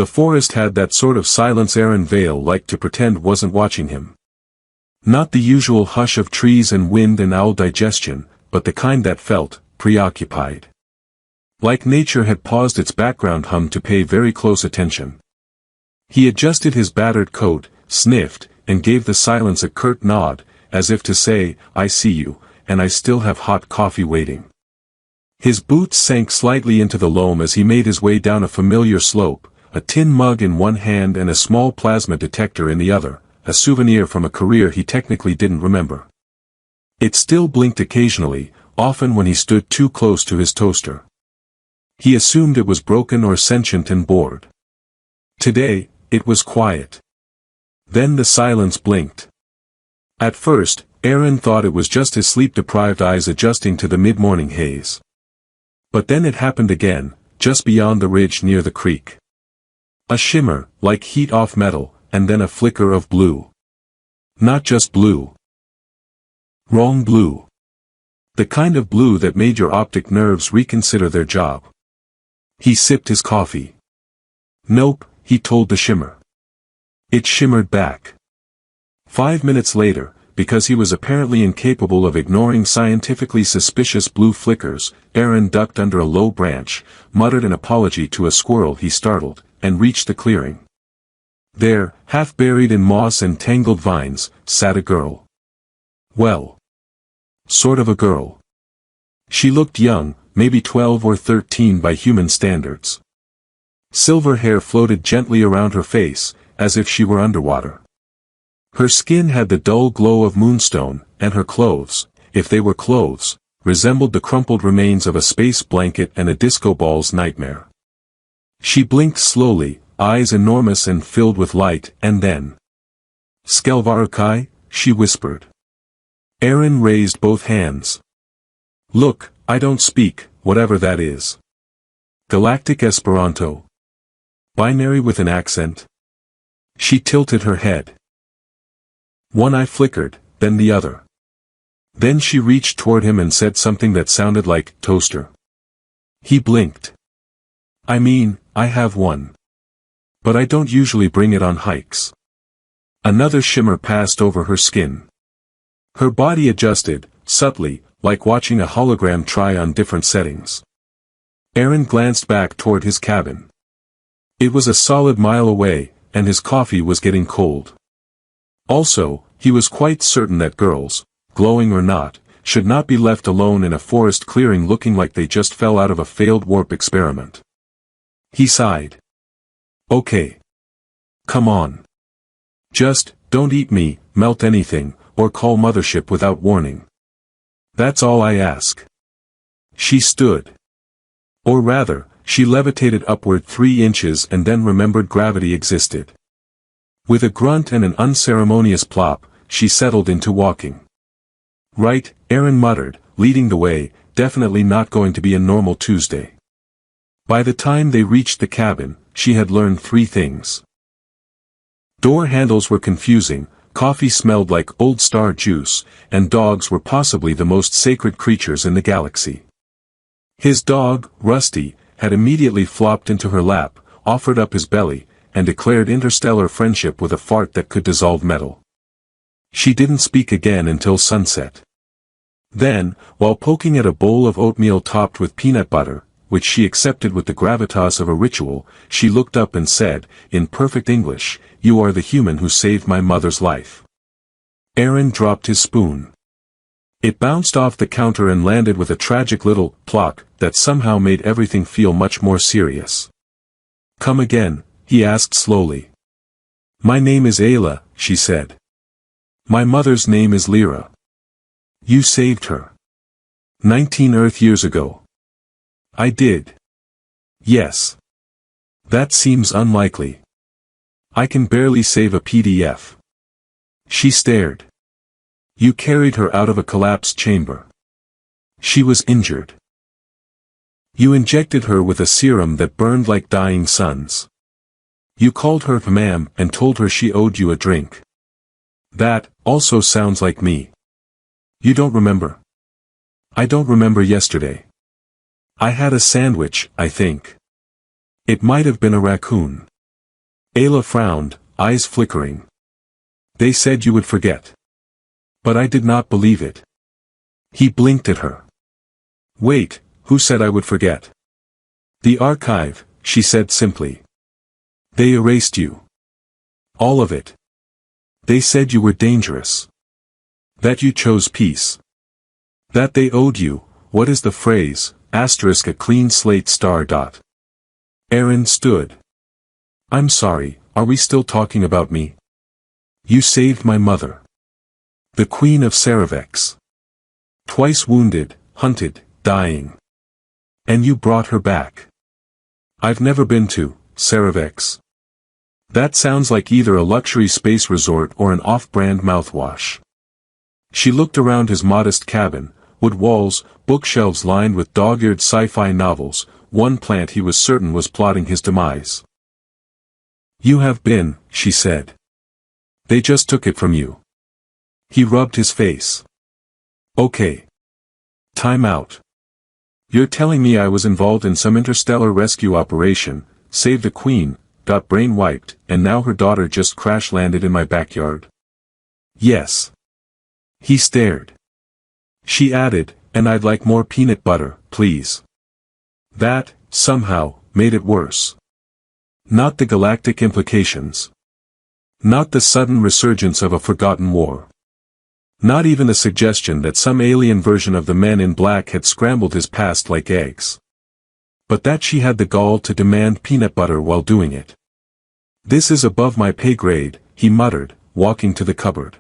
The forest had that sort of silence Aaron Vale liked to pretend wasn't watching him. Not the usual hush of trees and wind and owl digestion, but the kind that felt preoccupied. Like nature had paused its background hum to pay very close attention. He adjusted his battered coat, sniffed, and gave the silence a curt nod, as if to say, I see you, and I still have hot coffee waiting. His boots sank slightly into the loam as he made his way down a familiar slope, a tin mug in one hand and a small plasma detector in the other, a souvenir from a career he technically didn't remember. It still blinked occasionally, often when he stood too close to his toaster. He assumed it was broken or sentient and bored. Today, it was quiet. Then the silence blinked. At first, Aaron thought it was just his sleep-deprived eyes adjusting to the mid-morning haze. But then it happened again, just beyond the ridge near the creek. A shimmer, like heat off metal, and then a flicker of blue. Not just blue. Wrong blue. The kind of blue that made your optic nerves reconsider their job. He sipped his coffee. Nope, he told the shimmer. It shimmered back. 5 minutes later, because he was apparently incapable of ignoring scientifically suspicious blue flickers, Aaron ducked under a low branch, muttered an apology to a squirrel he startled, and reached the clearing. There, half buried in moss and tangled vines, sat a girl. Well, sort of a girl. She looked young, maybe 12 or 13 by human standards. Silver hair floated gently around her face, as if she were underwater. Her skin had the dull glow of moonstone, and her clothes, if they were clothes, resembled the crumpled remains of a space blanket and a disco ball's nightmare. She blinked slowly, eyes enormous and filled with light, and then, Skelvarukai, she whispered. Aaron raised both hands. Look, I don't speak, whatever that is. Galactic Esperanto. Binary with an accent. She tilted her head. One eye flickered, then the other. Then she reached toward him and said something that sounded like, toaster. He blinked. I mean, I have one. But I don't usually bring it on hikes. Another shimmer passed over her skin. Her body adjusted, subtly, like watching a hologram try on different settings. Aaron glanced back toward his cabin. It was a solid mile away, and his coffee was getting cold. Also, he was quite certain that girls, glowing or not, should not be left alone in a forest clearing looking like they just fell out of a failed warp experiment. He sighed. Okay. Come on. Just, don't eat me, melt anything, or call mothership without warning. That's all I ask. She stood. Or rather, she levitated upward 3 inches and then remembered gravity existed. With a grunt and an unceremonious plop, she settled into walking. Right, Aaron muttered, leading the way, definitely not going to be a normal Tuesday. By the time they reached the cabin, she had learned 3 things. Door handles were confusing, coffee smelled like Old Star juice, and dogs were possibly the most sacred creatures in the galaxy. His dog, Rusty, had immediately flopped into her lap, offered up his belly, and declared interstellar friendship with a fart that could dissolve metal. She didn't speak again until sunset. Then, while poking at a bowl of oatmeal topped with peanut butter, which she accepted with the gravitas of a ritual, she looked up and said, in perfect English, "You are the human who saved my mother's life." Aaron dropped his spoon. It bounced off the counter and landed with a tragic little plock that somehow made everything feel much more serious. Come again, he asked slowly. My name is Ayla, she said. My mother's name is Lyra. You saved her. 19 Earth years ago. I did. Yes. That seems unlikely. I can barely save a PDF. She stared. You carried her out of a collapsed chamber. She was injured. You injected her with a serum that burned like dying suns. You called her ma'am and told her she owed you a drink. That also sounds like me. You don't remember? I don't remember yesterday. I had a sandwich, I think. It might have been a raccoon. Ayla frowned, eyes flickering. They said you would forget. But I did not believe it. He blinked at her. Wait, who said I would forget? The archive, she said simply. They erased you. All of it. They said you were dangerous. That you chose peace. That they owed you, what is the phrase, asterisk a clean slate star dot. Aaron stood. I'm sorry, are we still talking about me? You saved my mother. The Queen of Saravex. Twice wounded, hunted, dying. And you brought her back. I've never been to Saravex. That sounds like either a luxury space resort or an off-brand mouthwash. She looked around his modest cabin, wood walls, bookshelves lined with dog-eared sci-fi novels, one plant he was certain was plotting his demise. You have been, she said. They just took it from you. He rubbed his face. Okay. Time out. You're telling me I was involved in some interstellar rescue operation, saved a queen, got brain wiped, and now her daughter just crash-landed in my backyard? Yes. He stared. She added, and I'd like more peanut butter, please. That, somehow, made it worse. Not the galactic implications. Not the sudden resurgence of a forgotten war. Not even the suggestion that some alien version of the Men in Black had scrambled his past like eggs. But that she had the gall to demand peanut butter while doing it. This is above my pay grade, he muttered, walking to the cupboard.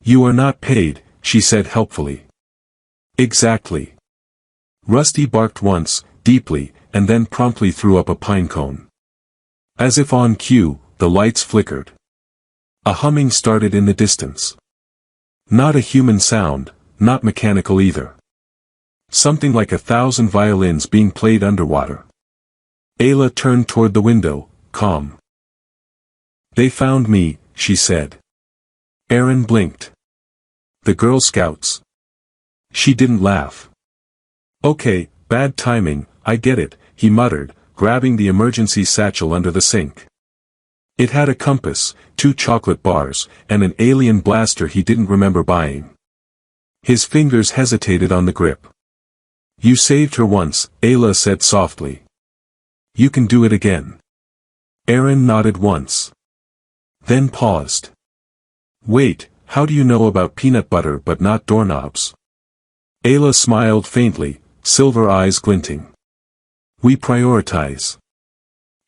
You are not paid, she said helpfully. Exactly. Rusty barked once, deeply, and then promptly threw up a pine cone. As if on cue, the lights flickered. A humming started in the distance. Not a human sound, not mechanical either. Something like 1,000 violins being played underwater. Ayla turned toward the window, calm. They found me, she said. Aaron blinked. The Girl Scouts. She didn't laugh. Okay, bad timing, I get it, he muttered, grabbing the emergency satchel under the sink. It had a compass, 2 chocolate bars, and an alien blaster he didn't remember buying. His fingers hesitated on the grip. You saved her once, Ayla said softly. You can do it again. Aaron nodded once. Then paused. Wait, how do you know about peanut butter but not doorknobs? Ayla smiled faintly, silver eyes glinting. We prioritize.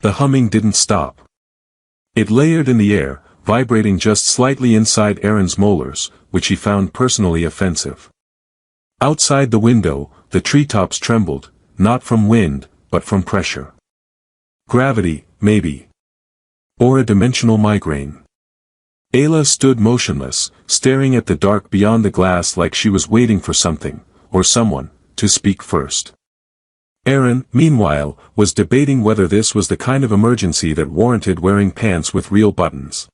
The humming didn't stop. It layered in the air, vibrating just slightly inside Aaron's molars, which he found personally offensive. Outside the window, the treetops trembled, not from wind, but from pressure. Gravity, maybe. Or a dimensional migraine. Ayla stood motionless, staring at the dark beyond the glass like she was waiting for something, or someone, to speak first. Aaron, meanwhile, was debating whether this was the kind of emergency that warranted wearing pants with real buttons.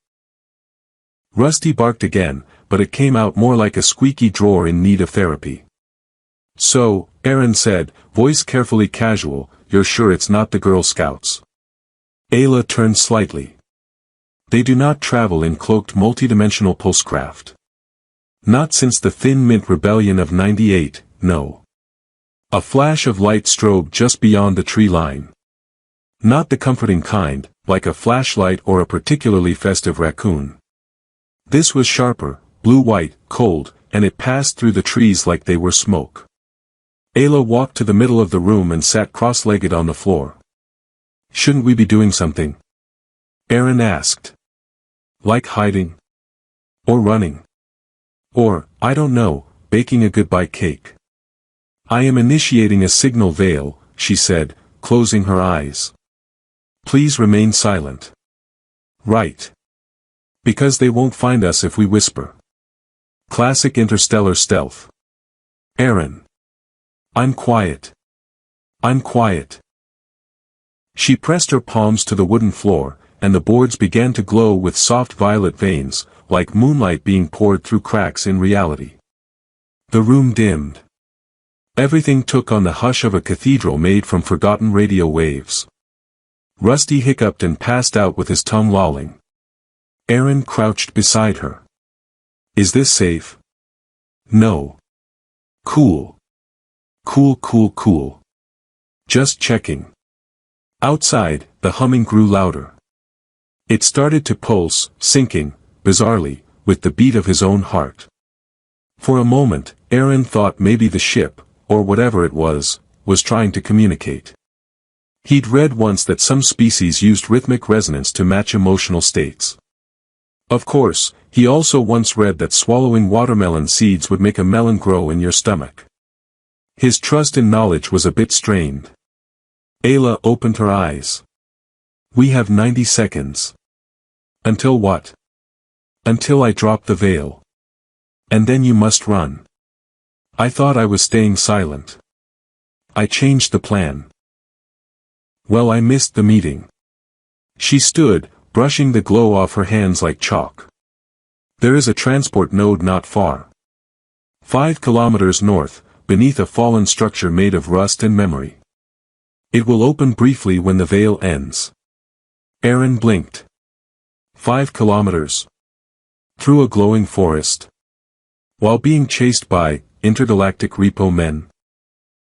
Rusty barked again, but it came out more like a squeaky drawer in need of therapy. So, Aaron said, voice carefully casual, you're sure it's not the Girl Scouts? Ayla turned slightly. They do not travel in cloaked multidimensional pulsecraft. Not since the Thin Mint Rebellion of '98, no. A flash of light strobed just beyond the tree line. Not the comforting kind, like a flashlight or a particularly festive raccoon. This was sharper, blue-white, cold, and it passed through the trees like they were smoke. Ayla walked to the middle of the room and sat cross-legged on the floor. Shouldn't we be doing something? Aaron asked. Like hiding? Or running? Or, I don't know, baking a goodbye cake. I am initiating a signal veil, she said, closing her eyes. Please remain silent. Right. Because they won't find us if we whisper. Classic interstellar stealth. Aaron. I'm quiet. I'm quiet. She pressed her palms to the wooden floor, and the boards began to glow with soft violet veins, like moonlight being poured through cracks in reality. The room dimmed. Everything took on the hush of a cathedral made from forgotten radio waves. Rusty hiccuped and passed out with his tongue lolling. Aaron crouched beside her. Is this safe? No. Cool. Cool. Just checking. Outside, the humming grew louder. It started to pulse, syncing, bizarrely, with the beat of his own heart. For a moment, Aaron thought maybe the ship, or whatever it was trying to communicate. He'd read once that some species used rhythmic resonance to match emotional states. Of course, he also once read that swallowing watermelon seeds would make a melon grow in your stomach. His trust in knowledge was a bit strained. Ayla opened her eyes. We have 90 seconds. Until what? Until I drop the veil. And then you must run. I thought I was staying silent. I changed the plan. Well, I missed the meeting. She stood, brushing the glow off her hands like chalk. There is a transport node not far. 5 kilometers north, beneath a fallen structure made of rust and memory. It will open briefly when the veil ends. Aaron blinked. 5 kilometers. Through a glowing forest. While being chased by intergalactic repo men.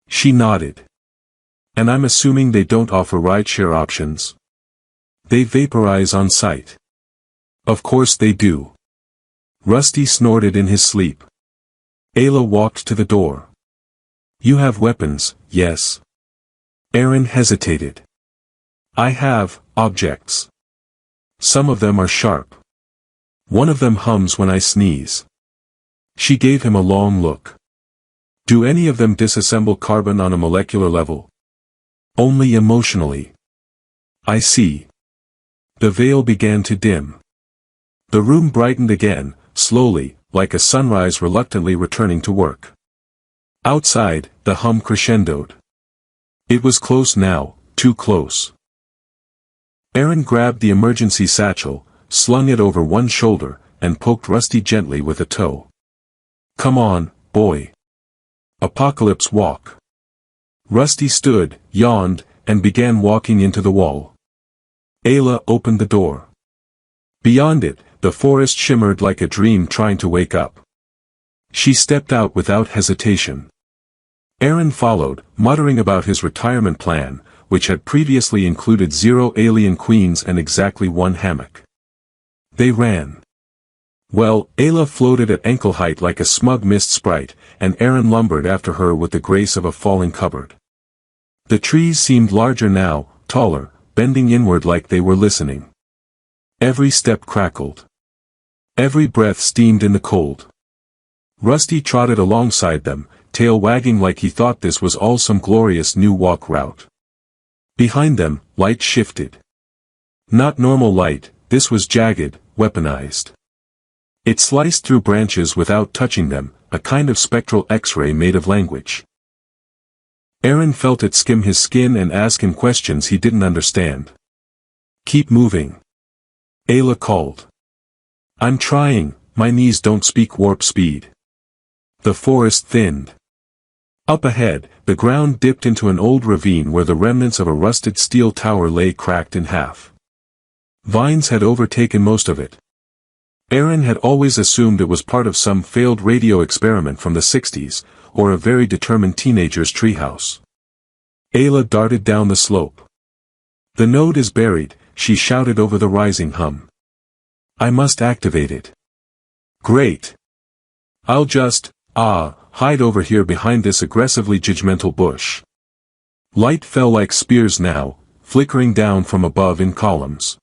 She nodded. And I'm assuming they don't offer rideshare options. They vaporize on sight. Of course they do. Rusty snorted in his sleep. Ayla walked to the door. You have weapons, yes? Aaron hesitated. I have objects. Some of them are sharp. One of them hums when I sneeze. She gave him a long look. Do any of them disassemble carbon on a molecular level? Only emotionally. I see. The veil began to dim. The room brightened again, slowly, like a sunrise reluctantly returning to work. Outside, the hum crescendoed. It was close now, too close. Aaron grabbed the emergency satchel, slung it over one shoulder, and poked Rusty gently with a toe. Come on, boy. Apocalypse walk. Rusty stood, yawned, and began walking into the wall. Ayla opened the door. Beyond it, the forest shimmered like a dream trying to wake up. She stepped out without hesitation. Aaron followed, muttering about his retirement plan, which had previously included 0 alien queens and exactly 1 hammock. They ran. Well, Ayla floated at ankle height like a smug mist sprite, and Aaron lumbered after her with the grace of a falling cupboard. The trees seemed larger now, taller, bending inward like they were listening. Every step crackled. Every breath steamed in the cold. Rusty trotted alongside them, tail wagging like he thought this was all some glorious new walk route. Behind them, light shifted. Not normal light, this was jagged, weaponized. It sliced through branches without touching them, a kind of spectral X-ray made of language. Aaron felt it skim his skin and ask him questions he didn't understand. Keep moving. Ayla called. I'm trying, my knees don't speak warp speed. The forest thinned. Up ahead, the ground dipped into an old ravine where the remnants of a rusted steel tower lay cracked in half. Vines had overtaken most of it. Aaron had always assumed it was part of some failed radio experiment from the 60s, or a very determined teenager's treehouse. Ayla darted down the slope. The node is buried, she shouted over the rising hum. I must activate it. Great. I'll just, hide over here behind this aggressively judgmental bush. Light fell like spears now, flickering down from above in columns.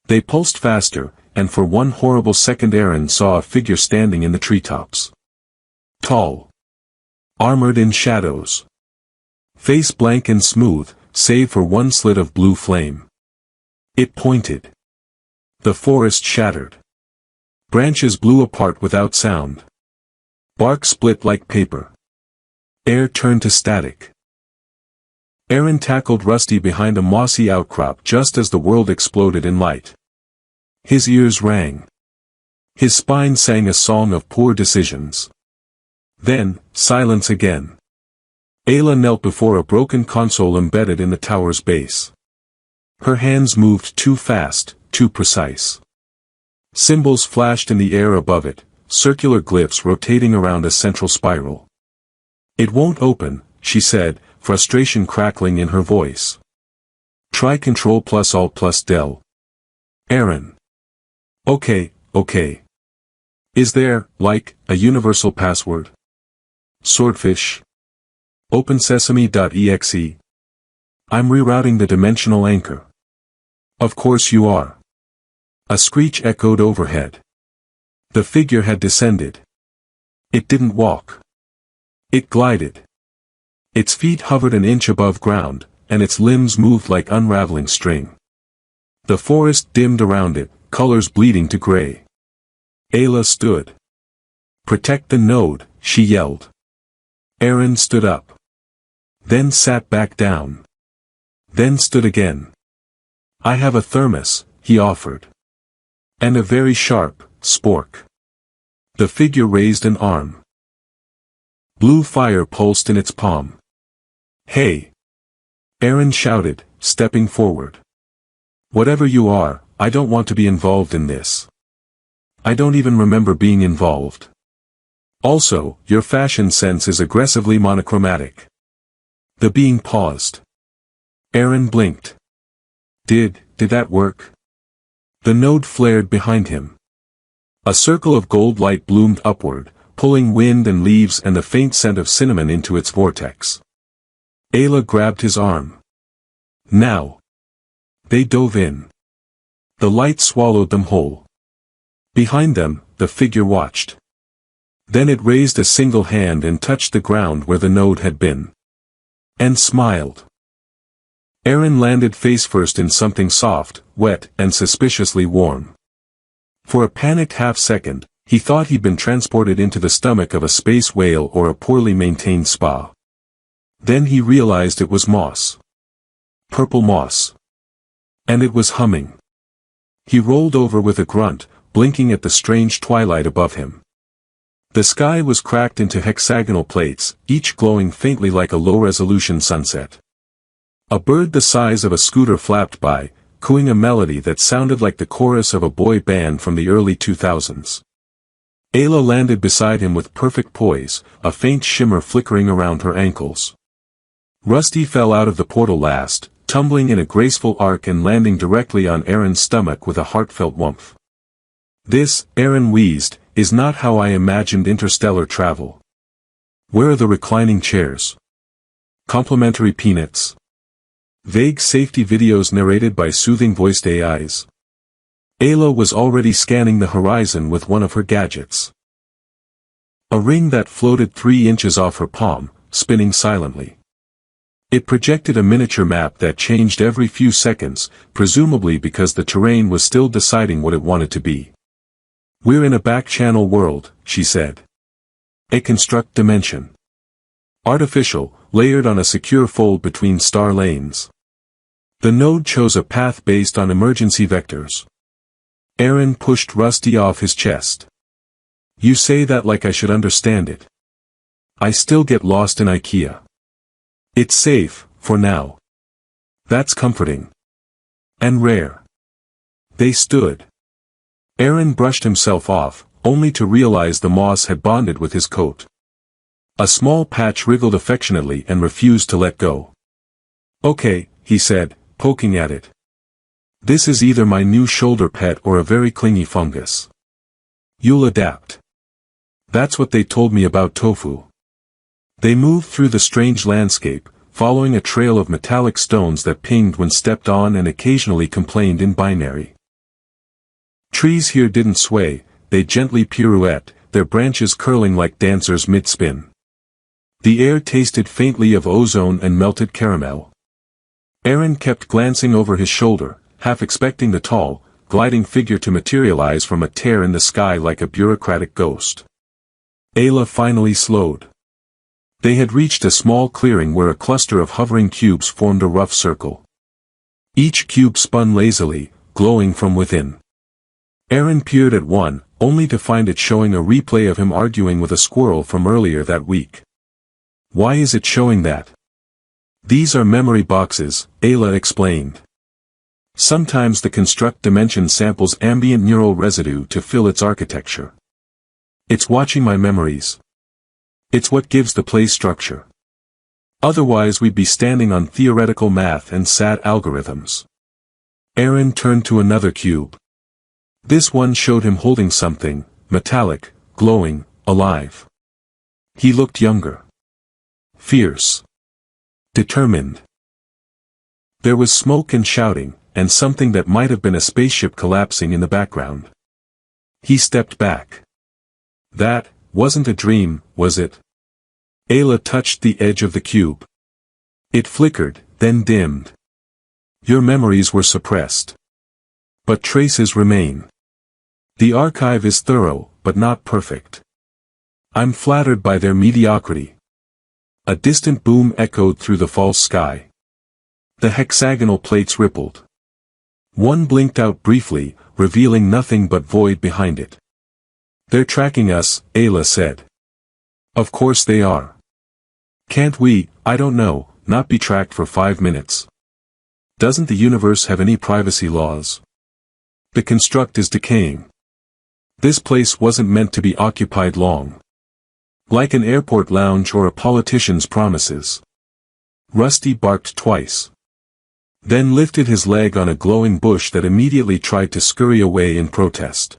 They pulsed faster, and for one horrible second Aaron saw a figure standing in the treetops. Tall. Armored in shadows. Face blank and smooth, save for one slit of blue flame. It pointed. The forest shattered. Branches blew apart without sound. Bark split like paper. Air turned to static. Aaron tackled Rusty behind a mossy outcrop just as the world exploded in light. His ears rang. His spine sang a song of poor decisions. Then, silence again. Ayla knelt before a broken console embedded in the tower's base. Her hands moved too fast, too precise. Symbols flashed in the air above it, circular glyphs rotating around a central spiral. "It won't open," she said, frustration crackling in her voice. "Try Ctrl plus Alt plus Del." "Aaron." Okay. Is there, like, a universal password? Swordfish. OpenSesame.exe. I'm rerouting the dimensional anchor. Of course you are. A screech echoed overhead. The figure had descended. It didn't walk. It glided. Its feet hovered an inch above ground, and its limbs moved like unraveling string. The forest dimmed around it, colors bleeding to gray. Ayla stood. "Protect the node," she yelled. Aaron stood up. Then sat back down. Then stood again. "I have a thermos," he offered. "And a very sharp spork." The figure raised an arm. Blue fire pulsed in its palm. "Hey!" Aaron shouted, stepping forward. "Whatever you are, I don't want to be involved in this. I don't even remember being involved. Also, your fashion sense is aggressively monochromatic." The being paused. Aaron blinked. Did that work? The node flared behind him. A circle of gold light bloomed upward, pulling wind and leaves and the faint scent of cinnamon into its vortex. Ayla grabbed his arm. "Now." They dove in. The light swallowed them whole. Behind them, the figure watched. Then it raised a single hand and touched the ground where the node had been. And smiled. Aaron landed face first in something soft, wet, and suspiciously warm. For a panicked half-second, he thought he'd been transported into the stomach of a space whale or a poorly maintained spa. Then he realized it was moss. Purple moss. And it was humming. He rolled over with a grunt, blinking at the strange twilight above him. The sky was cracked into hexagonal plates, each glowing faintly like a low-resolution sunset. A bird the size of a scooter flapped by, cooing a melody that sounded like the chorus of a boy band from the early 2000s. Ayla landed beside him with perfect poise, a faint shimmer flickering around her ankles. Rusty fell out of the portal last, tumbling in a graceful arc and landing directly on Aaron's stomach with a heartfelt warmth. "This," Aaron wheezed, "is not how I imagined interstellar travel. Where are the reclining chairs? Complimentary peanuts? Vague safety videos narrated by soothing-voiced AIs?" Ayla was already scanning the horizon with one of her gadgets. A ring that floated 3 inches off her palm, spinning silently. It projected a miniature map that changed every few seconds, presumably because the terrain was still deciding what it wanted to be. "We're in a back-channel world," she said. "A construct dimension. Artificial, layered on a secure fold between star lanes." The node chose a path based on emergency vectors. Aaron pushed Rusty off his chest. "You say that like I should understand it. I still get lost in IKEA. It's safe, for now. That's comforting. And rare." They stood. Aaron brushed himself off, only to realize the moss had bonded with his coat. A small patch wriggled affectionately and refused to let go. "Okay," he said, poking at it. "This is either my new shoulder pet or a very clingy fungus. You'll adapt." That's what they told me about tofu. They moved through the strange landscape, following a trail of metallic stones that pinged when stepped on and occasionally complained in binary. Trees here didn't sway, they gently pirouette, their branches curling like dancers mid-spin. The air tasted faintly of ozone and melted caramel. Aaron kept glancing over his shoulder, half expecting the tall, gliding figure to materialize from a tear in the sky like a bureaucratic ghost. Ayla finally slowed. They had reached a small clearing where a cluster of hovering cubes formed a rough circle. Each cube spun lazily, glowing from within. Aaron peered at one, only to find it showing a replay of him arguing with a squirrel from earlier that week. "Why is it showing that?" "These are memory boxes," Ayla explained. Sometimes the construct dimension samples ambient neural residue to fill its architecture. It's watching my memories. It's what gives the play structure. Otherwise we'd be standing on theoretical math and sad algorithms. Aaron turned to another cube. This one showed him holding something, metallic, glowing, alive. He looked younger. Fierce. Determined. There was smoke and shouting, and something that might have been a spaceship collapsing in the background. He stepped back. That wasn't a dream, was it? Ayla touched the edge of the cube. It flickered, then dimmed. Your memories were suppressed. But traces remain. The archive is thorough, but not perfect. I'm flattered by their mediocrity. A distant boom echoed through the false sky. The hexagonal plates rippled. One blinked out briefly, revealing nothing but void behind it. They're tracking us, Ayla said. Of course they are. Can't we, I don't know, not be tracked for 5 minutes? Doesn't the universe have any privacy laws? The construct is decaying. This place wasn't meant to be occupied long. Like an airport lounge or a politician's promises. Rusty barked twice. Then lifted his leg on a glowing bush that immediately tried to scurry away in protest.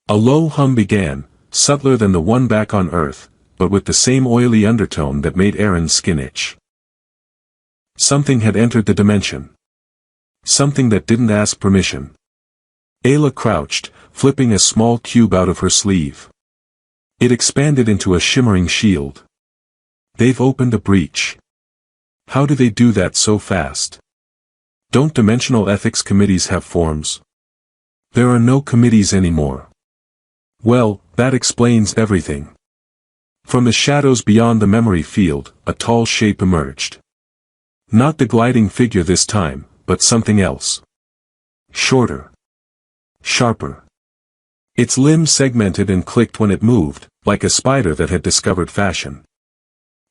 A low hum began, subtler than the one back on Earth, but with the same oily undertone that made Aaron's skin itch. Something had entered the dimension. Something that didn't ask permission. Ayla crouched, flipping a small cube out of her sleeve. It expanded into a shimmering shield. They've opened a breach. How do they do that so fast? Don't dimensional ethics committees have forms? There are no committees anymore. Well, that explains everything. From the shadows beyond the memory field, a tall shape emerged. Not the gliding figure this time, but something else. Shorter. Sharper. Its limbs segmented and clicked when it moved, like a spider that had discovered fashion.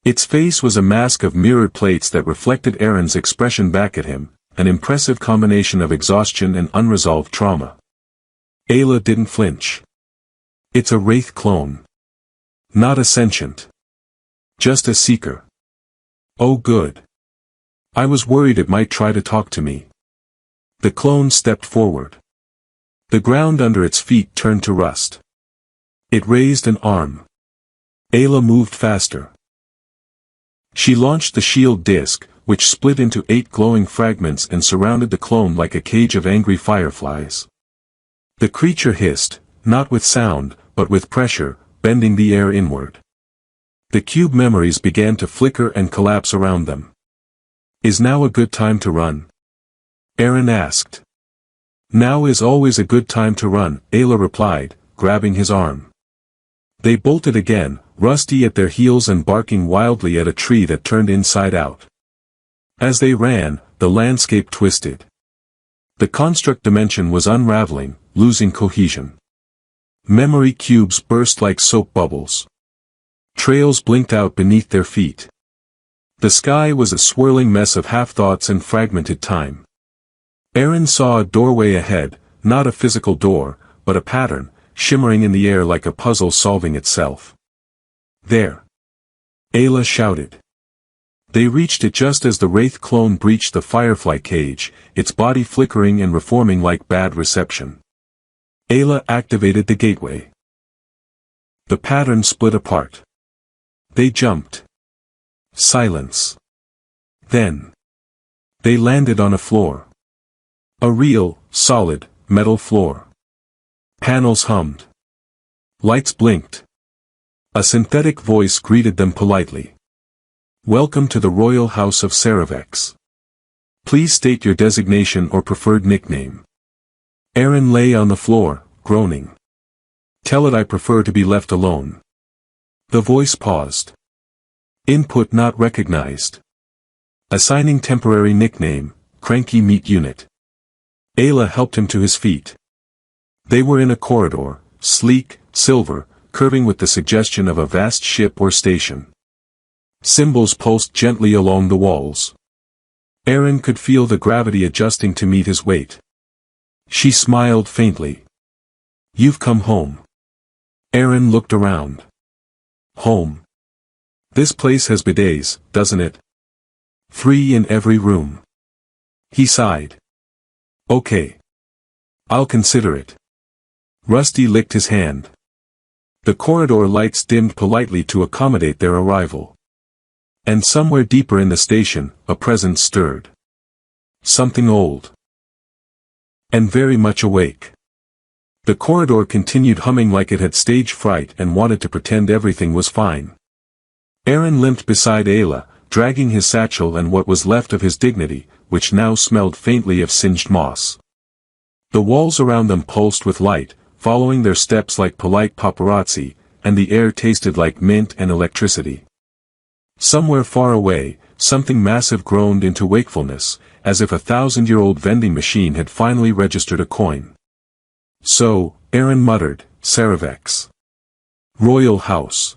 Its face was a mask of mirrored plates that reflected Aaron's expression back at him, an impressive combination of exhaustion and unresolved trauma. Ayla didn't flinch. It's a wraith clone. Not a sentient. Just a seeker. Oh good. I was worried it might try to talk to me. The clone stepped forward. The ground under its feet turned to rust. It raised an arm. Ayla moved faster. She launched the shield disc, which split into 8 glowing fragments and surrounded the clone like a cage of angry fireflies. The creature hissed, not with sound, but with pressure, bending the air inward. The cube memories began to flicker and collapse around them. Is now a good time to run? Aaron asked. Now is always a good time to run, Ayla replied, grabbing his arm. They bolted again, Rusty at their heels and barking wildly at a tree that turned inside out. As they ran, the landscape twisted. The construct dimension was unraveling, losing cohesion. Memory cubes burst like soap bubbles. Trails blinked out beneath their feet. The sky was a swirling mess of half-thoughts and fragmented time. Aaron saw a doorway ahead, not a physical door, but a pattern, shimmering in the air like a puzzle solving itself. There! Ayla shouted. They reached it just as the wraith clone breached the firefly cage, its body flickering and reforming like bad reception. Ayla activated the gateway. The pattern split apart. They jumped. Silence. Then. They landed on a floor. A real, solid, metal floor. Panels hummed. Lights blinked. A synthetic voice greeted them politely. Welcome to the Royal House of Saravex. Please state your designation or preferred nickname. Aaron lay on the floor, groaning. Tell it I prefer to be left alone. The voice paused. Input not recognized. Assigning temporary nickname, Cranky Meat Unit. Ayla helped him to his feet. They were in a corridor, sleek, silver, curving with the suggestion of a vast ship or station. Symbols pulsed gently along the walls. Aaron could feel the gravity adjusting to meet his weight. She smiled faintly. "You've come home." Aaron looked around. "Home. This place has bidets, doesn't it? 3 in every room." He sighed. "Okay. I'll consider it." Rusty licked his hand. The corridor lights dimmed politely to accommodate their arrival. And somewhere deeper in the station, a presence stirred. Something old. And very much awake. The corridor continued humming like it had stage fright and wanted to pretend everything was fine. Aaron limped beside Ayla, dragging his satchel and what was left of his dignity, which now smelled faintly of singed moss. The walls around them pulsed with light, following their steps like polite paparazzi, and the air tasted like mint and electricity. Somewhere far away, something massive groaned into wakefulness, as if a 1,000-year-old vending machine had finally registered a coin. "So," Aaron muttered, "Saravex. Royal House.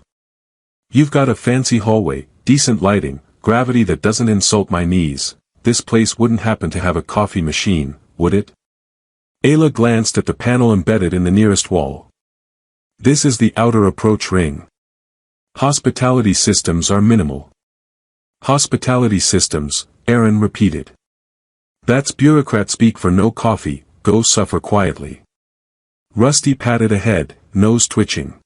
You've got a fancy hallway, decent lighting, gravity that doesn't insult my knees. This place wouldn't happen to have a coffee machine, would it?" Ayla glanced at the panel embedded in the nearest wall. "This is the outer approach ring. Hospitality systems are minimal." "Hospitality systems," Aaron repeated. "That's bureaucrat speak for no coffee, go suffer quietly." Rusty patted ahead, nose twitching.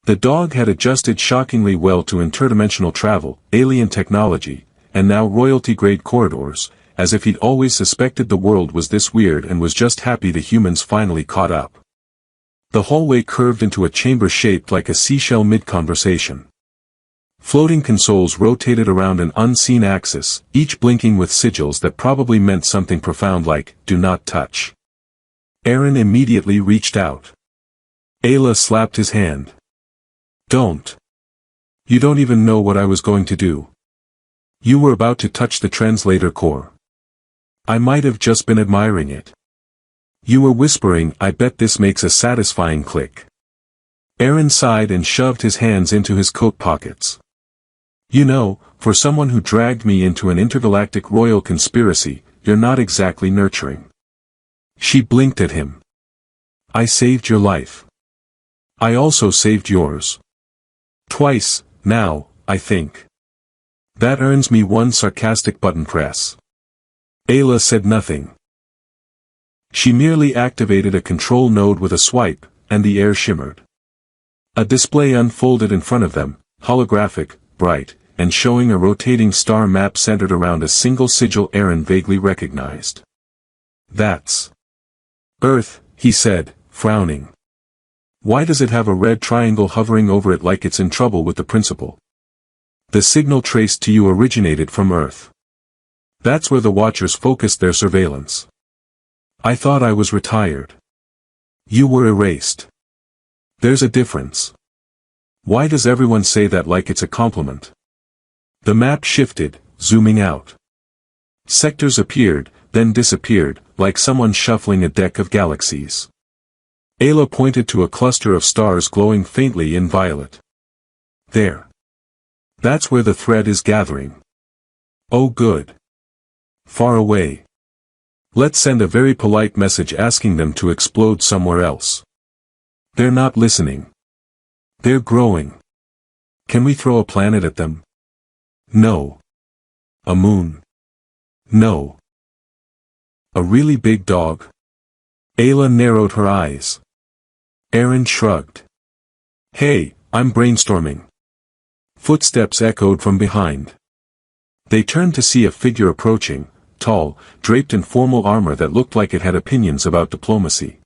The dog had adjusted shockingly well to interdimensional travel, alien technology, and now royalty-grade corridors, as if he'd always suspected the world was this weird and was just happy the humans finally caught up. The hallway curved into a chamber shaped like a seashell mid-conversation. Floating consoles rotated around an unseen axis, each blinking with sigils that probably meant something profound like, "Do not touch." Aaron immediately reached out. Ayla slapped his hand. "Don't. You don't even know what I was going to do. You were about to touch the translator core. I might have just been admiring it. You were whispering, 'I bet this makes a satisfying click.'" Aaron sighed and shoved his hands into his coat pockets. "You know, for someone who dragged me into an intergalactic royal conspiracy, you're not exactly nurturing." She blinked at him. "I saved your life. I also saved yours. Twice, now, I think. That earns me one sarcastic button press." Ayla said nothing. She merely activated a control node with a swipe, and the air shimmered. A display unfolded in front of them, holographic, bright, and showing a rotating star map centered around a single sigil Aaron vaguely recognized. "That's Earth," he said, frowning. "Why does it have a red triangle hovering over it like it's in trouble with the principal?" "The signal traced to you originated from Earth. That's where the Watchers focused their surveillance. I thought I was retired. You were erased. There's a difference. Why does everyone say that like it's a compliment?" The map shifted, zooming out. Sectors appeared, then disappeared, like someone shuffling a deck of galaxies. Ayla pointed to a cluster of stars glowing faintly in violet. "There. That's where the thread is gathering. Oh good. Far away. Let's send a very polite message asking them to explode somewhere else. They're not listening. They're growing. Can we throw a planet at them? No. A moon? No. A really big dog?" Ayla narrowed her eyes. Aaron shrugged. "Hey, I'm brainstorming." Footsteps echoed from behind. They turned to see a figure approaching, tall, draped in formal armor that looked like it had opinions about diplomacy.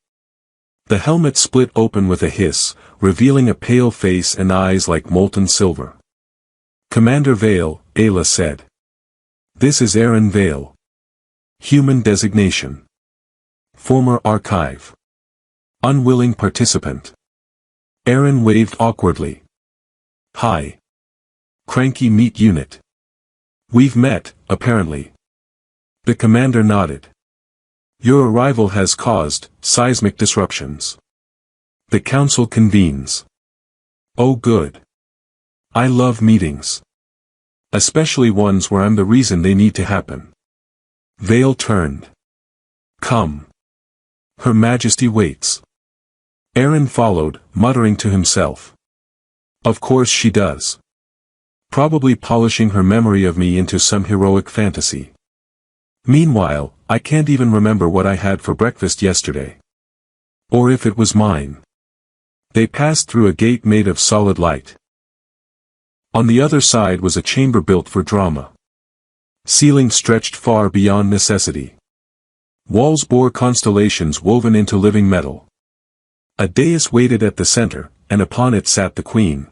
The helmet split open with a hiss, revealing a pale face and eyes like molten silver. "Commander Vale," Ayla said. "This is Aaron Vale. Human designation. Former archive. Unwilling participant." Aaron waved awkwardly. "Hi. Cranky Meat Unit. We've met, apparently." The commander nodded. "Your arrival has caused seismic disruptions. The council convenes." "Oh good. I love meetings." Especially ones where I'm the reason they need to happen. Vale turned. Come. Her Majesty waits. Aaron followed, muttering to himself. Of course she does. Probably polishing her memory of me into some heroic fantasy. Meanwhile, I can't even remember what I had for breakfast yesterday. Or if it was mine. They passed through a gate made of solid light. On the other side was a chamber built for drama. Ceiling stretched far beyond necessity. Walls bore constellations woven into living metal. A dais waited at the center, and upon it sat the queen.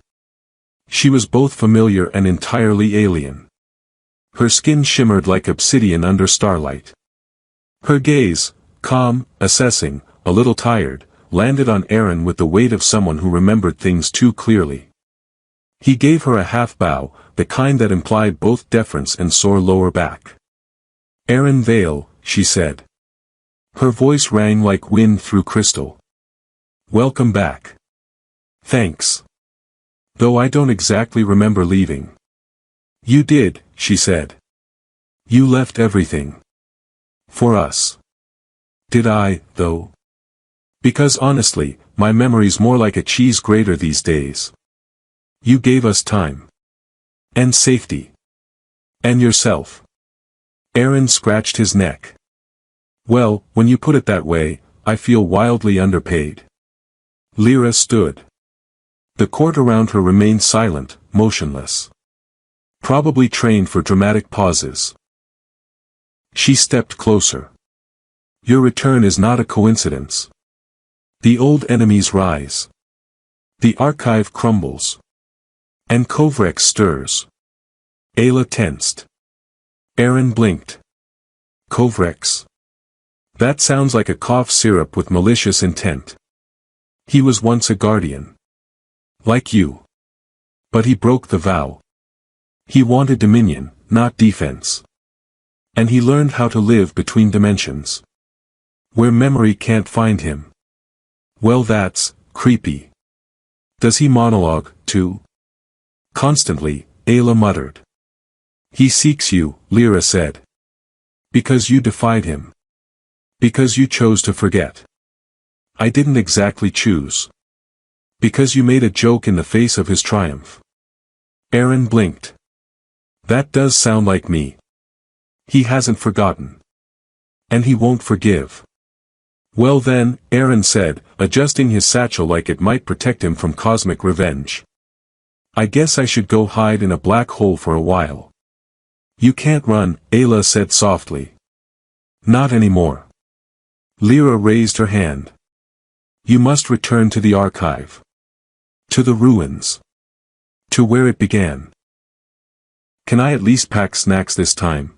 She was both familiar and entirely alien. Her skin shimmered like obsidian under starlight. Her gaze, calm, assessing, a little tired, landed on Aaron with the weight of someone who remembered things too clearly. He gave her a half bow, the kind that implied both deference and sore lower back. Aaron Vale, she said. Her voice rang like wind through crystal. Welcome back. Thanks. Though I don't exactly remember leaving. You did, she said. You left everything. For us. Did I, though? Because honestly, my memory's more like a cheese grater these days. You gave us time. And safety. And yourself. Aaron scratched his neck. Well, when you put it that way, I feel wildly underpaid. Lyra stood. The court around her remained silent, motionless. Probably trained for dramatic pauses. She stepped closer. Your return is not a coincidence. The old enemies rise. The archive crumbles. And Kovrex stirs. Ayla tensed. Aaron blinked. Kovrex. That sounds like a cough syrup with malicious intent. He was once a guardian. Like you. But he broke the vow. He wanted dominion, not defense. And he learned how to live between dimensions. Where memory can't find him. Well, that's creepy. Does he monologue, too? Constantly, Ayla muttered. He seeks you, Lyra said. Because you defied him. Because you chose to forget. I didn't exactly choose. Because you made a joke in the face of his triumph. Aaron blinked. That does sound like me. He hasn't forgotten. And he won't forgive. Well then, Aaron said, adjusting his satchel like it might protect him from cosmic revenge. I guess I should go hide in a black hole for a while. You can't run, Ayla said softly. Not anymore. Lyra raised her hand. You must return to the archive. To the ruins. To where it began. Can I at least pack snacks this time?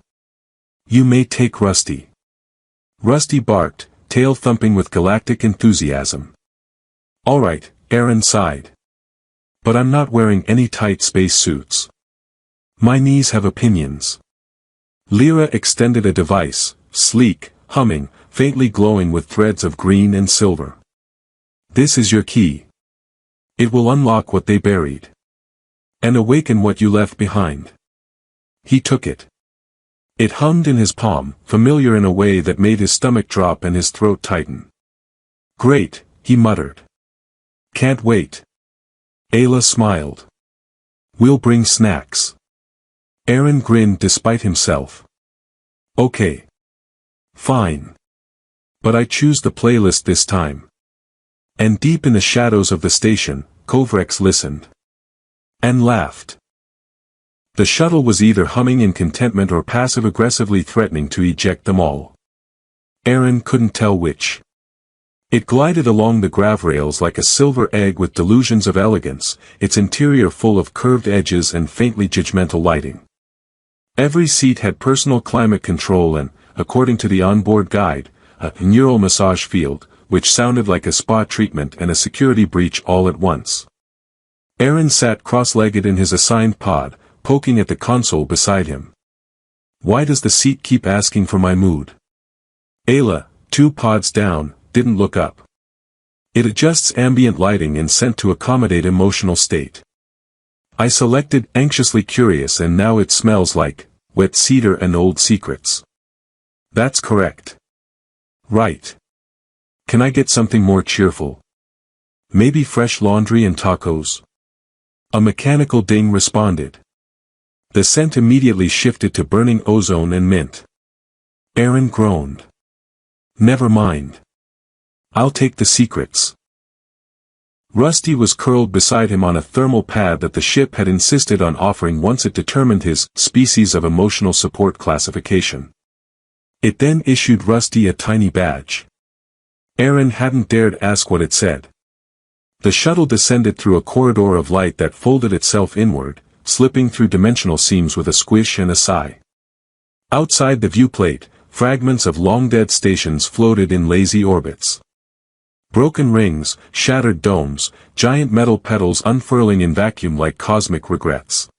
You may take Rusty. Rusty barked, tail thumping with galactic enthusiasm. All right, Aaron sighed. But I'm not wearing any tight space suits. My knees have opinions. Lyra extended a device, sleek, humming, faintly glowing with threads of green and silver. This is your key. It will unlock what they buried. And awaken what you left behind. He took it. It hummed in his palm, familiar in a way that made his stomach drop and his throat tighten. Great, he muttered. Can't wait. Ayla smiled. We'll bring snacks. Aaron grinned despite himself. Okay. Fine. But I choose the playlist this time. And deep in the shadows of the station, Kovrex listened. And laughed. The shuttle was either humming in contentment or passive-aggressively threatening to eject them all. Aaron couldn't tell which. It glided along the gravrails like a silver egg with delusions of elegance, its interior full of curved edges and faintly judgmental lighting. Every seat had personal climate control and, according to the onboard guide, a neural massage field, which sounded like a spa treatment and a security breach all at once. Aaron sat cross-legged in his assigned pod, poking at the console beside him. Why does the seat keep asking for my mood? Ayla, 2 pods down, didn't look up. It adjusts ambient lighting and scent to accommodate emotional state. I selected anxiously curious and now it smells like wet cedar and old secrets. That's correct. Right. Can I get something more cheerful? Maybe fresh laundry and tacos? A mechanical ding responded. The scent immediately shifted to burning ozone and mint. Aaron groaned. Never mind. I'll take the secrets. Rusty was curled beside him on a thermal pad that the ship had insisted on offering once it determined his species of emotional support classification. It then issued Rusty a tiny badge. Aaron hadn't dared ask what it said. The shuttle descended through a corridor of light that folded itself inward, slipping through dimensional seams with a squish and a sigh. Outside the viewplate, fragments of long-dead stations floated in lazy orbits. Broken rings, shattered domes, giant metal petals unfurling in vacuum like cosmic regrets.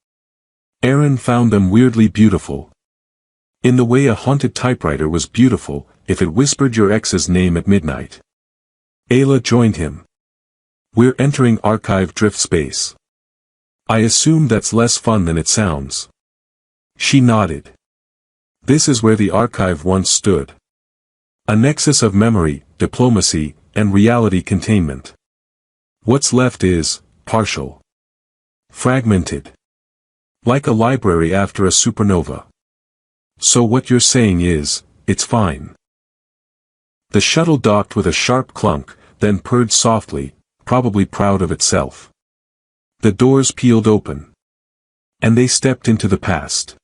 Aaron found them weirdly beautiful. In the way a haunted typewriter was beautiful, if it whispered your ex's name at midnight. Ayla joined him. We're entering archive drift space. I assume that's less fun than it sounds. She nodded. This is where the archive once stood. A nexus of memory, diplomacy, and reality containment. What's left is partial. Fragmented. Like a library after a supernova. So what you're saying is, it's fine. The shuttle docked with a sharp clunk, then purred softly, probably proud of itself. The doors peeled open. And they stepped into the past.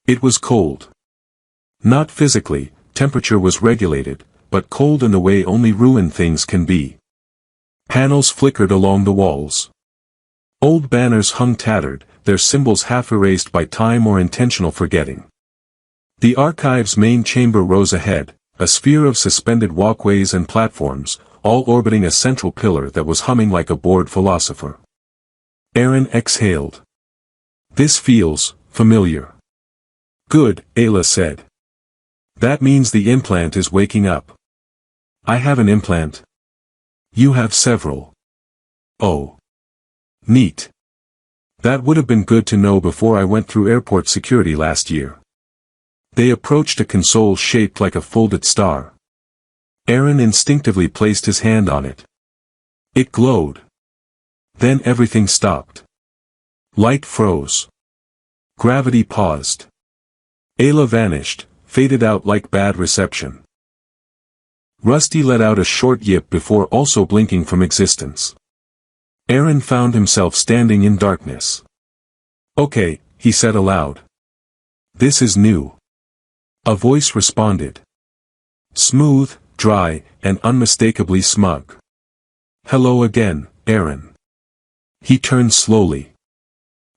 It was cold. Not physically, temperature was regulated, but cold in the way only ruined things can be. Panels flickered along the walls. Old banners hung tattered, their symbols half erased by time or intentional forgetting. The archive's main chamber rose ahead, a sphere of suspended walkways and platforms, all orbiting a central pillar that was humming like a bored philosopher. Aaron exhaled. This feels familiar. Good, Ayla said. That means the implant is waking up. I have an implant. You have several. Oh. Neat. That would have been good to know before I went through airport security last year. They approached a console shaped like a folded star. Aaron instinctively placed his hand on it. It glowed. Then everything stopped. Light froze. Gravity paused. Ayla vanished, faded out like bad reception. Rusty let out a short yip before also blinking from existence. Aaron found himself standing in darkness. Okay, he said aloud. This is new. A voice responded. Smooth, dry, and unmistakably smug. Hello again, Aaron. He turned slowly.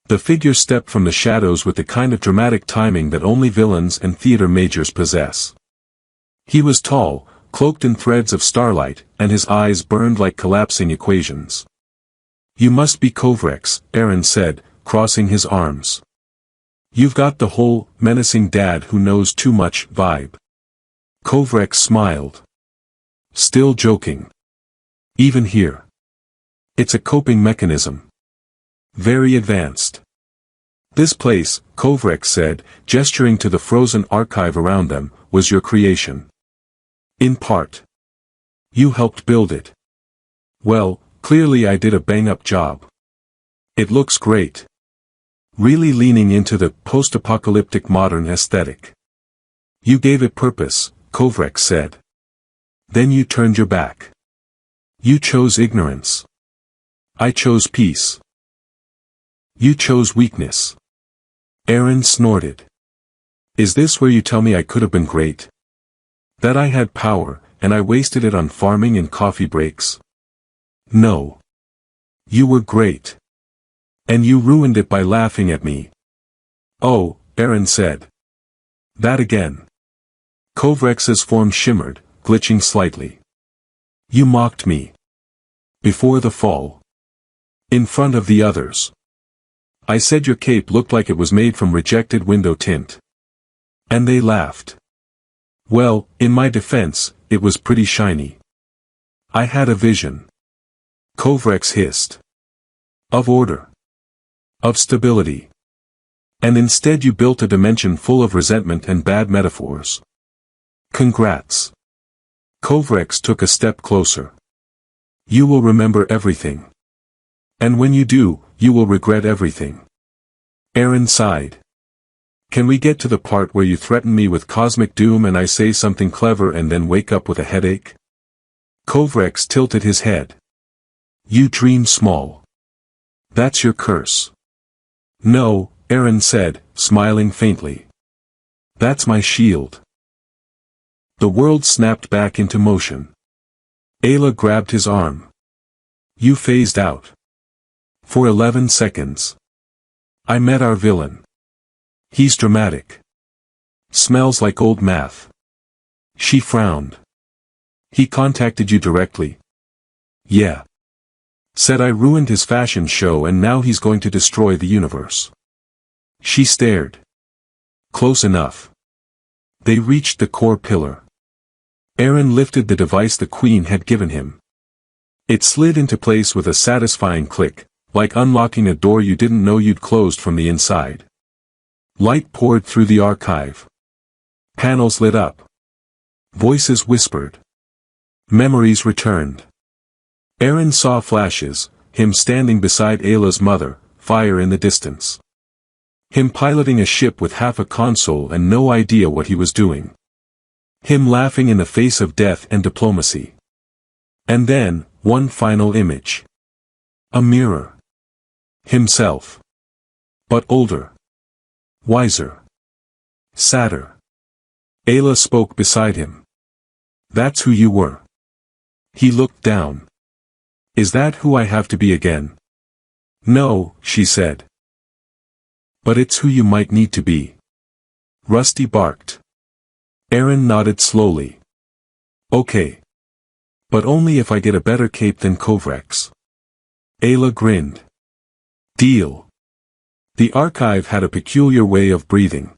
The figure stepped from the shadows with the kind of dramatic timing that only villains and theater majors possess. He was tall, cloaked in threads of starlight, and his eyes burned like collapsing equations. You must be Kovrex, Aaron said, crossing his arms. You've got the whole menacing dad who knows too much vibe. Kovrex smiled. Still joking. Even here. It's a coping mechanism. Very advanced. This place, Kovrex said, gesturing to the frozen archive around them, was your creation. In part. You helped build it. Well, clearly I did a bang-up job. It looks great. Really leaning into the post-apocalyptic modern aesthetic. You gave it purpose, Kovrex said. Then you turned your back. You chose ignorance. I chose peace. You chose weakness. Aaron snorted. Is this where you tell me I could have been great? That I had power, and I wasted it on farming and coffee breaks? No. You were great. And you ruined it by laughing at me. Oh, Aaron said. That again. Kovrex's form shimmered, glitching slightly. You mocked me. Before the fall. In front of the others. I said your cape looked like it was made from rejected window tint. And they laughed. Well, in my defense, it was pretty shiny. I had a vision. Kovrex hissed. Of order. of stability. And instead you built a dimension full of resentment and bad metaphors. Congrats. Kovrex took a step closer. You will remember everything. And when you do, you will regret everything. Aaron sighed. Can we get to the part where you threaten me with cosmic doom and I say something clever and then wake up with a headache? Kovrex tilted his head. You dream small. That's your curse. No, Aaron said, smiling faintly. That's my shield. The world snapped back into motion. Ayla grabbed his arm. You phased out. For 11 seconds. I met our villain. He's dramatic. Smells like old math. She frowned. He contacted you directly? Yeah. Said I ruined his fashion show and now he's going to destroy the universe. She stared. Close enough. They reached the core pillar. Aaron lifted the device the Queen had given him. It slid into place with a satisfying click, like unlocking a door you didn't know you'd closed from the inside. Light poured through the archive. Panels lit up. Voices whispered. Memories returned. Aaron saw flashes, him standing beside Ayla's mother, fire in the distance. Him piloting a ship with half a console and no idea what he was doing. Him laughing in the face of death and diplomacy. And then, one final image. A mirror. Himself. But older. Wiser. Sadder. Ayla spoke beside him. That's who you were. He looked down. Is that who I have to be again? No, she said. But it's who you might need to be. Rusty barked. Aaron nodded slowly. Okay. But only if I get a better cape than Kovrex. Ayla grinned. Deal. The archive had a peculiar way of breathing.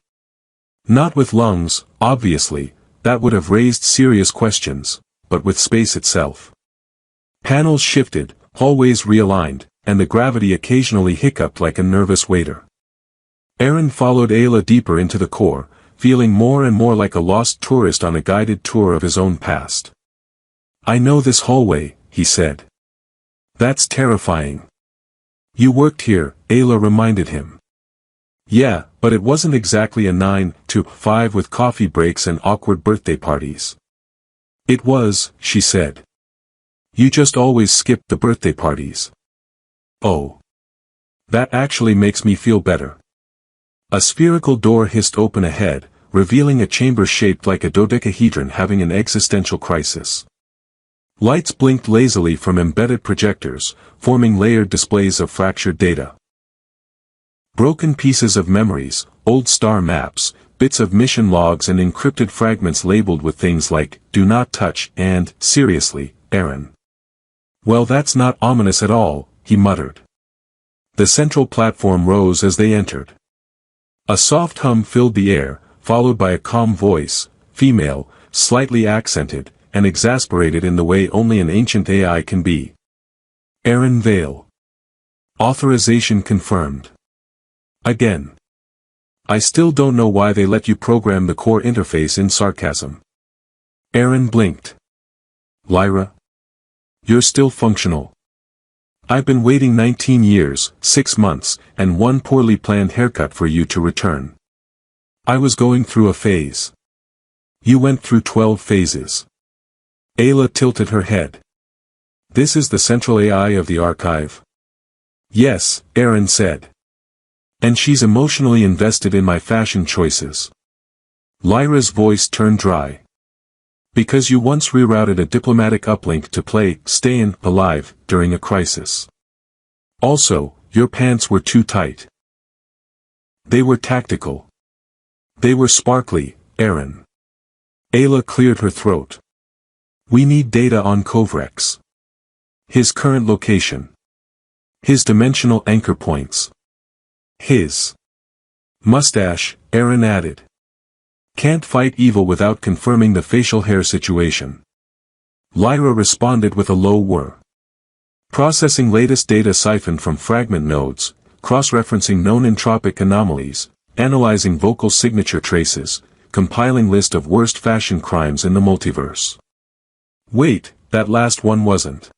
Not with lungs, obviously, that would have raised serious questions, but with space itself. Panels shifted, hallways realigned, and the gravity occasionally hiccuped like a nervous waiter. Aaron followed Ayla deeper into the core, feeling more and more like a lost tourist on a guided tour of his own past. I know this hallway, he said. That's terrifying. You worked here, Ayla reminded him. Yeah, but it wasn't exactly a 9 to 5 with coffee breaks and awkward birthday parties. It was, she said. You just always skipped the birthday parties. Oh. That actually makes me feel better. A spherical door hissed open ahead, revealing a chamber shaped like a dodecahedron having an existential crisis. Lights blinked lazily from embedded projectors, forming layered displays of fractured data. Broken pieces of memories, old star maps, bits of mission logs and encrypted fragments labeled with things like, "Do not touch," and, "Seriously, Aaron." Well, that's not ominous at all, he muttered. The central platform rose as they entered. A soft hum filled the air, followed by a calm voice, female, slightly accented, and exasperated in the way only an ancient AI can be. Aaron Vale. Authorization confirmed. Again. I still don't know why they let you program the core interface in sarcasm. Aaron blinked. Lyra? You're still functional. I've been waiting 19 years, 6 months, and one poorly planned haircut for you to return. I was going through a phase. You went through 12 phases. Ayla tilted her head. This is the central AI of the archive? Yes, Aaron said. And she's emotionally invested in my fashion choices. Lyra's voice turned dry. Because you once rerouted a diplomatic uplink to play Stayin' Alive during a crisis. Also, your pants were too tight. They were tactical. They were sparkly, Aaron. Ayla cleared her throat. We need data on Kovrex. His current location. His dimensional anchor points. His mustache, Aaron added. Can't fight evil without confirming the facial hair situation. Lyra responded with a low whir. Processing latest data siphoned from fragment nodes, cross-referencing known entropic anomalies, analyzing vocal signature traces, compiling list of worst fashion crimes in the multiverse. Wait, that last one wasn't.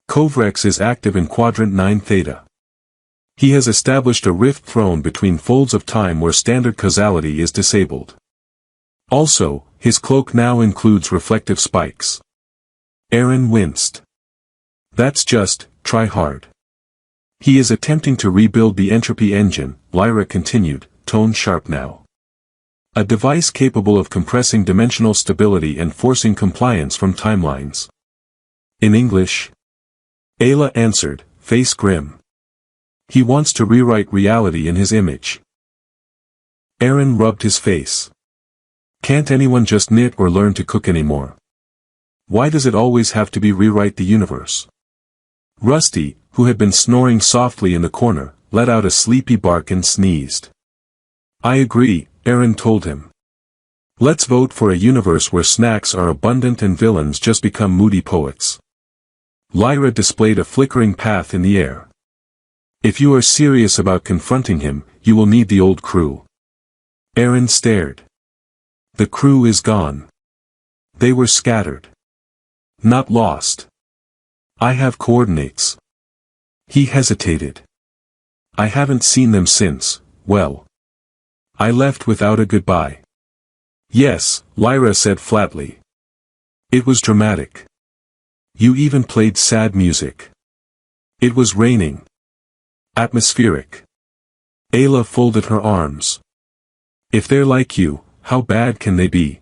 Kovrex is active in Quadrant 9 Theta. He has established a rift thrown between folds of time where standard causality is disabled. Also, his cloak now includes reflective spikes. Aaron winced. That's just, try hard. He is attempting to rebuild the entropy engine, Lyra continued, tone sharp now. A device capable of compressing dimensional stability and forcing compliance from timelines. In English? Ayla answered, face grim. He wants to rewrite reality in his image. Aaron rubbed his face. Can't anyone just knit or learn to cook anymore? Why does it always have to be rewrite the universe? Rusty, who had been snoring softly in the corner, let out a sleepy bark and sneezed. I agree, Aaron told him. Let's vote for a universe where snacks are abundant and villains just become moody poets. Lyra displayed a flickering path in the air. If you are serious about confronting him, you will need the old crew. Aaron stared. The crew is gone. They were scattered. Not lost. I have coordinates. He hesitated. I haven't seen them since, well. I left without a goodbye. Yes, Lyra said flatly. It was dramatic. You even played sad music. It was raining. Atmospheric. Ayla folded her arms. If they're like you, how bad can they be?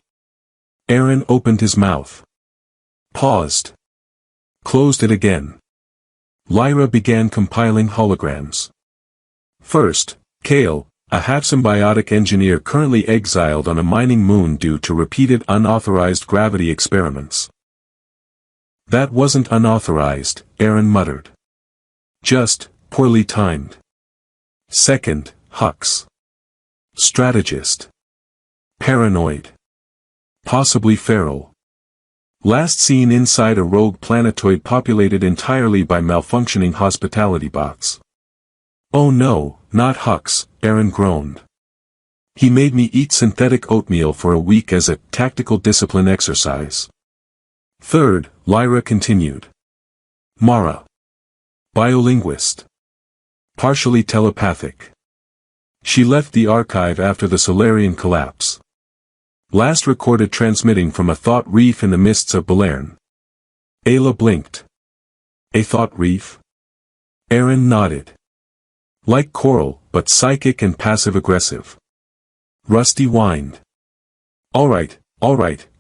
Aaron opened his mouth. Paused. Closed it again. Lyra began compiling holograms. First, Kale, a half-symbiotic engineer currently exiled on a mining moon due to repeated unauthorized gravity experiments. That wasn't unauthorized, Aaron muttered. Just, poorly timed. Second, Hux. Strategist. Paranoid. Possibly feral. Last seen inside a rogue planetoid populated entirely by malfunctioning hospitality bots. Oh no, not Hux, Aaron groaned. He made me eat synthetic oatmeal for a week as a tactical discipline exercise. Third, Lyra continued. Mara. Biolinguist. Partially telepathic. She left the archive after the Solarian collapse. Last recorded transmitting from a thought reef in the mists of Belern. Ayla blinked. A thought reef? Aaron nodded. Like coral, but psychic and passive-aggressive. Rusty whined. All right,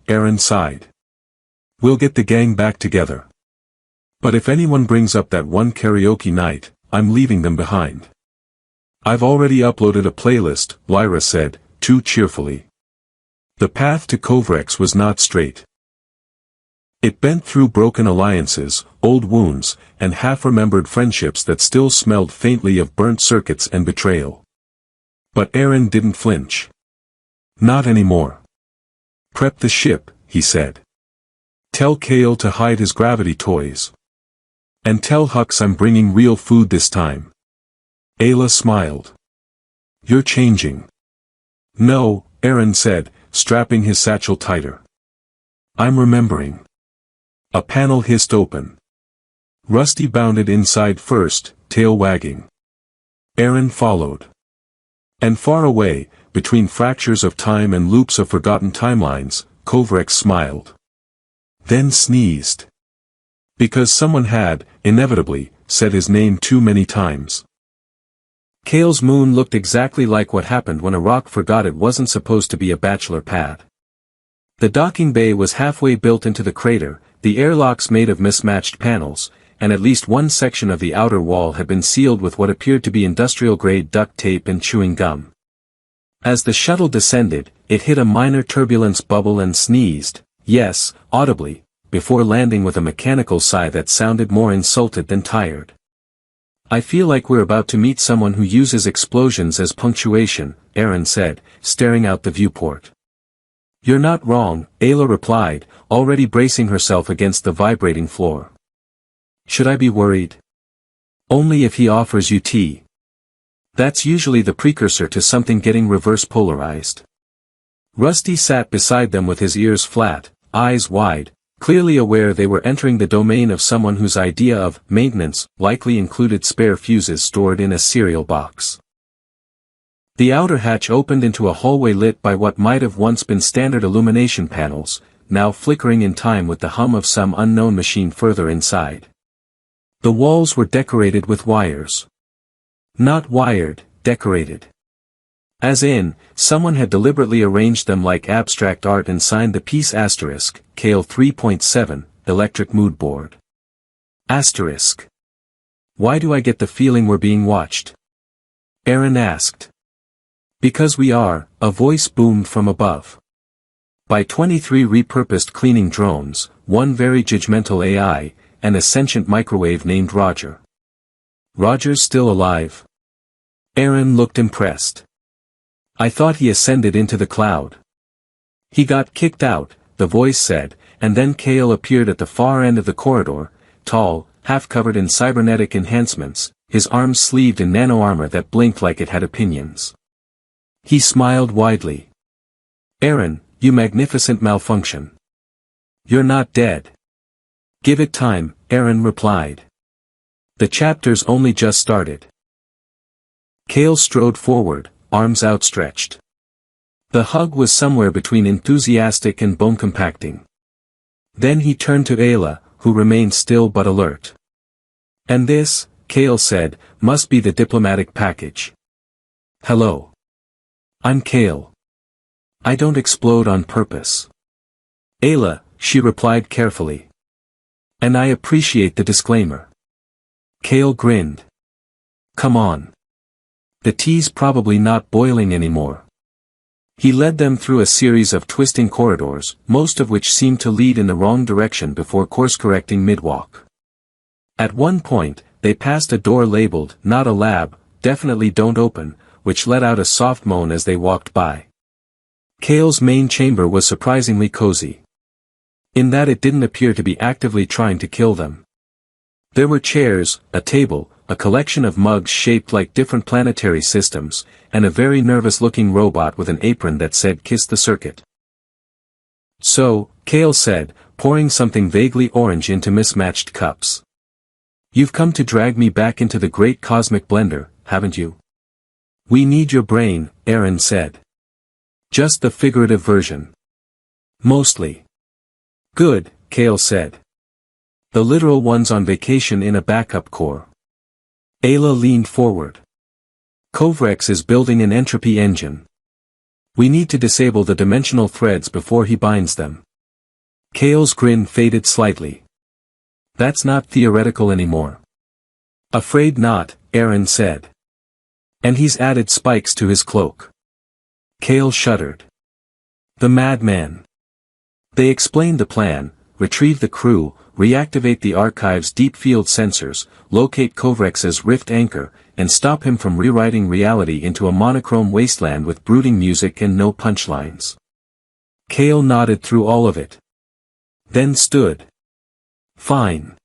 Aaron sighed. We'll get the gang back together. But if anyone brings up that one karaoke night, I'm leaving them behind. I've already uploaded a playlist, Lyra said, too cheerfully. The path to Kovrex was not straight. It bent through broken alliances, old wounds, and half-remembered friendships that still smelled faintly of burnt circuits and betrayal. But Aaron didn't flinch. Not anymore. Prep the ship, he said. Tell Kale to hide his gravity toys. And tell Hux I'm bringing real food this time. Ayla smiled. You're changing. No, Aaron said, strapping his satchel tighter. I'm remembering. A panel hissed open. Rusty bounded inside first, tail wagging. Aaron followed. And far away, between fractures of time and loops of forgotten timelines, Kovrex smiled. Then sneezed. Because someone had, inevitably, said his name too many times. Kale's moon looked exactly like what happened when a rock forgot it wasn't supposed to be a bachelor pad. The docking bay was halfway built into the crater, the airlocks made of mismatched panels, and at least one section of the outer wall had been sealed with what appeared to be industrial-grade duct tape and chewing gum. As the shuttle descended, it hit a minor turbulence bubble and sneezed, yes, audibly, before landing with a mechanical sigh that sounded more insulted than tired. I feel like we're about to meet someone who uses explosions as punctuation, Aaron said, staring out the viewport. You're not wrong, Ayla replied, already bracing herself against the vibrating floor. Should I be worried? Only if he offers you tea. That's usually the precursor to something getting reverse polarized. Rusty sat beside them with his ears flat, eyes wide, clearly aware they were entering the domain of someone whose idea of maintenance likely included spare fuses stored in a cereal box. The outer hatch opened into a hallway lit by what might have once been standard illumination panels, now flickering in time with the hum of some unknown machine further inside. The walls were decorated with wires. Not wired, decorated. As in, someone had deliberately arranged them like abstract art and signed the piece asterisk, Kale 3.7, electric mood board. Asterisk. Why do I get the feeling we're being watched? Aaron asked. Because we are, a voice boomed from above. By 23 repurposed cleaning drones, one very judgmental AI, and a sentient microwave named Roger. Roger's still alive? Aaron looked impressed. I thought he ascended into the cloud. He got kicked out, the voice said, and then Kale appeared at the far end of the corridor, tall, half-covered in cybernetic enhancements, his arms sleeved in nano-armor that blinked like it had opinions. He smiled widely. Aaron, you magnificent malfunction. You're not dead. Give it time, Aaron replied. The chapter's only just started. Kale strode forward, arms outstretched. The hug was somewhere between enthusiastic and bone-compacting. Then he turned to Ayla, who remained still but alert. And this, Kale said, must be the diplomatic package. Hello. I'm Kale. I don't explode on purpose. Ayla, she replied carefully. And I appreciate the disclaimer. Kale grinned. Come on. The tea's probably not boiling anymore. He led them through a series of twisting corridors, most of which seemed to lead in the wrong direction before course-correcting mid-walk. At one point, they passed a door labeled, not a lab, definitely don't open, which let out a soft moan as they walked by. Kale's main chamber was surprisingly cozy. In that it didn't appear to be actively trying to kill them. There were chairs, a table, a collection of mugs shaped like different planetary systems, and a very nervous-looking robot with an apron that said "Kiss the Circuit." So, Kale said, pouring something vaguely orange into mismatched cups. You've come to drag me back into the great cosmic blender, haven't you? We need your brain, Aaron said. Just the figurative version. Mostly. Good, Kale said. The literal one's on vacation in a backup core. Ayla leaned forward. Kovrex is building an entropy engine. We need to disable the dimensional threads before he binds them. Kale's grin faded slightly. That's not theoretical anymore. Afraid not, Aaron said. And he's added spikes to his cloak. Kale shuddered. The madman. They explained the plan, retrieve the crew, reactivate the archive's deep field sensors, locate Kovrex's rift anchor, and stop him from rewriting reality into a monochrome wasteland with brooding music and no punchlines. Kale nodded through all of it. Then stood. Fine.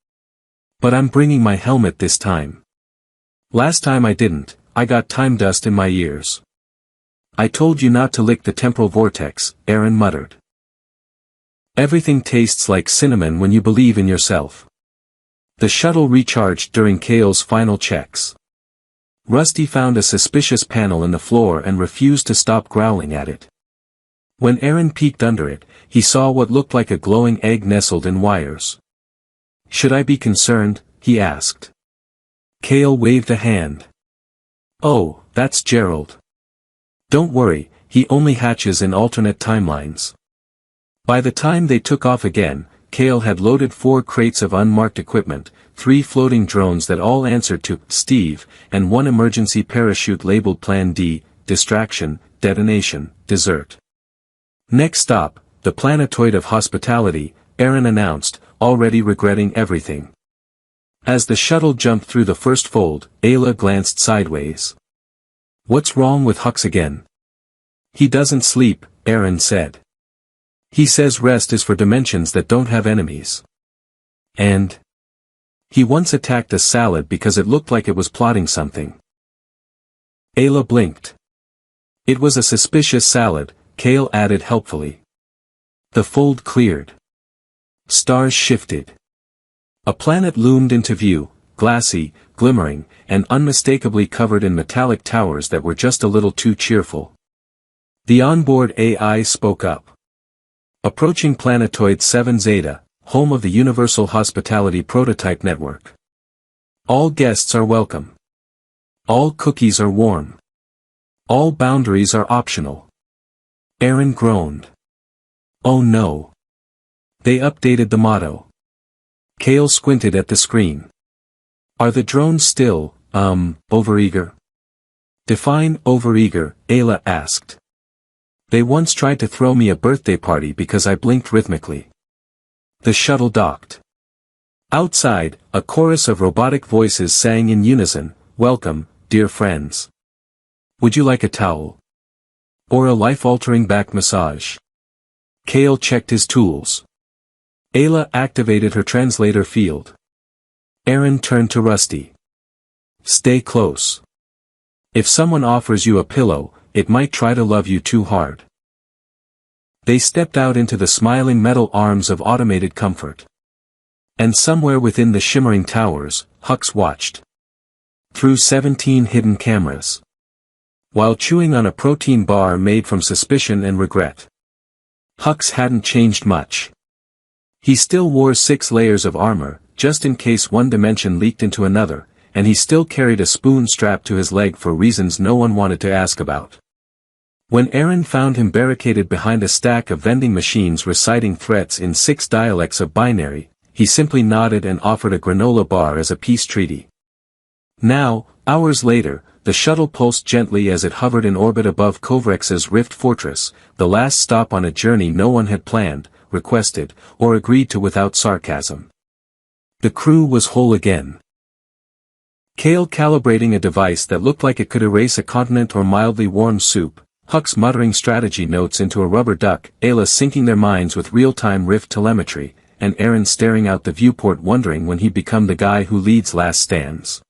But I'm bringing my helmet this time. Last time I didn't, I got time dust in my ears. I told you not to lick the temporal vortex, Aaron muttered. Everything tastes like cinnamon when you believe in yourself. The shuttle recharged during Kale's final checks. Rusty found a suspicious panel in the floor and refused to stop growling at it. When Aaron peeked under it, he saw what looked like a glowing egg nestled in wires. Should I be concerned? He asked. Kale waved a hand. Oh, that's Gerald. Don't worry, he only hatches in alternate timelines. By the time they took off again, Kale had loaded 4 crates of unmarked equipment, 3 floating drones that all answered to Steve, and 1 emergency parachute labeled Plan D, distraction, detonation, dessert. Next stop, the planetoid of hospitality, Aaron announced, already regretting everything. As the shuttle jumped through the first fold, Ayla glanced sideways. What's wrong with Hux again? He doesn't sleep, Aaron said. He says rest is for dimensions that don't have enemies. And he once attacked a salad because it looked like it was plotting something. Ayla blinked. It was a suspicious salad, Kale added helpfully. The fold cleared. Stars shifted. A planet loomed into view, glassy, glimmering, and unmistakably covered in metallic towers that were just a little too cheerful. The onboard AI spoke up. Approaching Planetoid 7 Zeta, home of the Universal Hospitality Prototype Network. All guests are welcome. All cookies are warm. All boundaries are optional. Aaron groaned. Oh no. They updated the motto. Kale squinted at the screen. Are the drones still, overeager? Define overeager, Ayla asked. They once tried to throw me a birthday party because I blinked rhythmically. The shuttle docked. Outside, a chorus of robotic voices sang in unison, "Welcome, dear friends. Would you like a towel? Or a life-altering back massage?" Kale checked his tools. Ayla activated her translator field. Aaron turned to Rusty. Stay close. If someone offers you a pillow, it might try to love you too hard. They stepped out into the smiling metal arms of automated comfort. And somewhere within the shimmering towers, Hux watched. Through 17 hidden cameras. While chewing on a protein bar made from suspicion and regret. Hux hadn't changed much. He still wore 6 layers of armor, just in case one dimension leaked into another, and he still carried a spoon strapped to his leg for reasons no one wanted to ask about. When Aaron found him barricaded behind a stack of vending machines reciting threats in 6 dialects of binary, he simply nodded and offered a granola bar as a peace treaty. Now, hours later, the shuttle pulsed gently as it hovered in orbit above Kovrex's Rift Fortress, the last stop on a journey no one had planned, requested, or agreed to without sarcasm. The crew was whole again. Kale calibrating a device that looked like it could erase a continent or mildly warm soup, Hux muttering strategy notes into a rubber duck, Ayla syncing their minds with real-time Rift telemetry, and Aaron staring out the viewport wondering when he'd become the guy who leads last stands.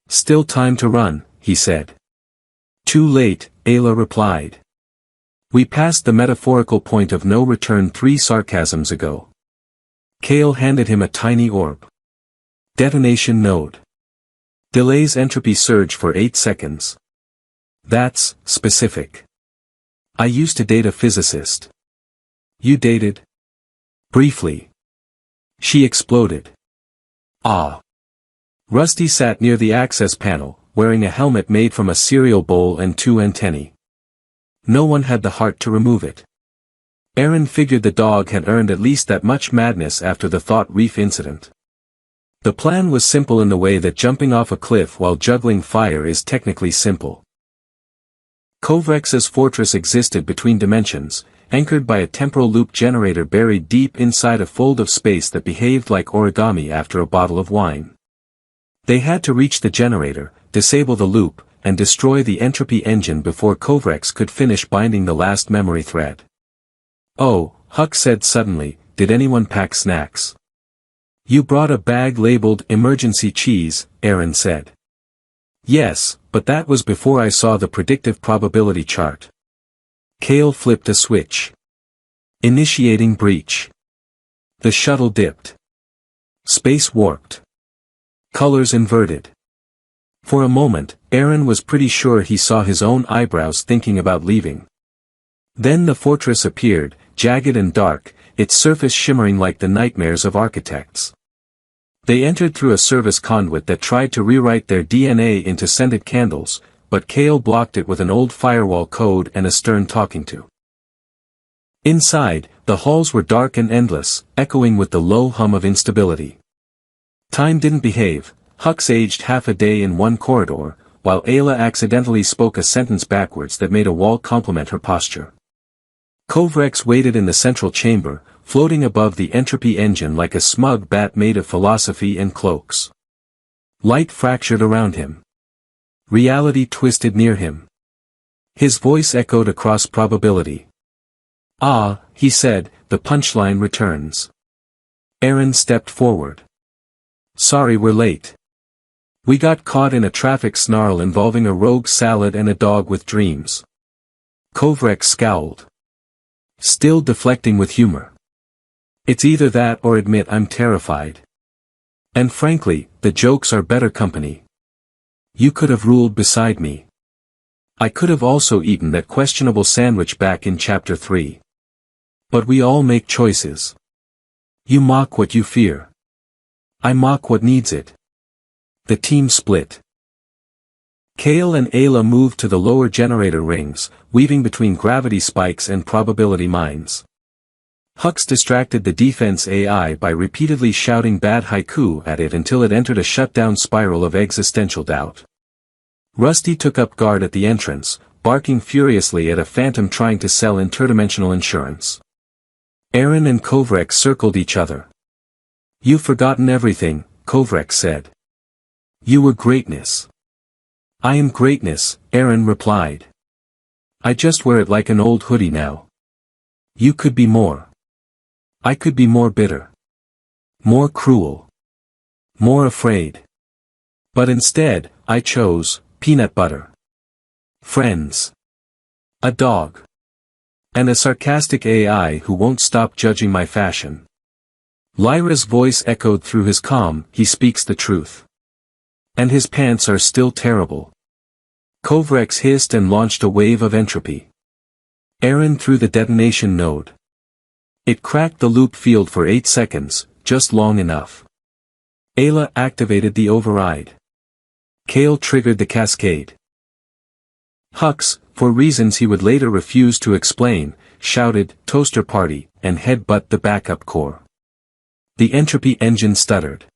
Still time to run, he said. Too late, Ayla replied. We passed the metaphorical point of no return 3 sarcasms ago. Kale handed him a tiny orb. Detonation node. Delays entropy surge for 8 seconds. That's specific. I used to date a physicist. You dated? Briefly. She exploded. Ah. Rusty sat near the access panel, wearing a helmet made from a cereal bowl and 2 antennae. No one had the heart to remove it. Aaron figured the dog had earned at least that much madness after the Thought Reef incident. The plan was simple in the way that jumping off a cliff while juggling fire is technically simple. Kovrex's fortress existed between dimensions, anchored by a temporal loop generator buried deep inside a fold of space that behaved like origami after a bottle of wine. They had to reach the generator, disable the loop, and destroy the entropy engine before Kovrex could finish binding the last memory thread. Oh, Hux said suddenly, did anyone pack snacks? You brought a bag labeled emergency cheese, Aaron said. Yes, but that was before I saw the predictive probability chart. Kale flipped a switch. Initiating breach. The shuttle dipped. Space warped. Colors inverted. For a moment, Aaron was pretty sure he saw his own eyebrows thinking about leaving. Then the fortress appeared, jagged and dark, its surface shimmering like the nightmares of architects. They entered through a service conduit that tried to rewrite their DNA into scented candles, but Kale blocked it with an old firewall code and a stern talking to. Inside, the halls were dark and endless, echoing with the low hum of instability. Time didn't behave. Hux aged half a day in one corridor, while Ayla accidentally spoke a sentence backwards that made a wall complement her posture. Kovrex waited in the central chamber, floating above the entropy engine like a smug bat made of philosophy and cloaks. Light fractured around him. Reality twisted near him. His voice echoed across probability. Ah, he said, the punchline returns. Aaron stepped forward. Sorry we're late. We got caught in a traffic snarl involving a rogue salad and a dog with dreams. Kovrek scowled. Still deflecting with humor. It's either that or admit I'm terrified. And frankly, the jokes are better company. You could have ruled beside me. I could have also eaten that questionable sandwich back in chapter 3. But we all make choices. You mock what you fear. I mock what needs it. The team split. Kale and Ayla moved to the lower generator rings, weaving between gravity spikes and probability mines. Hux distracted the defense AI by repeatedly shouting bad haiku at it until it entered a shutdown spiral of existential doubt. Rusty took up guard at the entrance, barking furiously at a phantom trying to sell interdimensional insurance. Aaron and Kovrek circled each other. You've forgotten everything, Kovrek said. You were greatness. I am greatness, Aaron replied. I just wear it like an old hoodie now. You could be more. I could be more bitter. More cruel. More afraid. But instead, I chose peanut butter. Friends. A dog. And a sarcastic AI who won't stop judging my fashion. Lyra's voice echoed through his calm, he speaks the truth. And his pants are still terrible. Kovrex hissed and launched a wave of entropy. Aaron threw the detonation node. It cracked the loop field for 8 seconds, just long enough. Ayla activated the override. Kale triggered the cascade. Hux, for reasons he would later refuse to explain, shouted, "Toaster party," and headbutt the backup core. The entropy engine stuttered.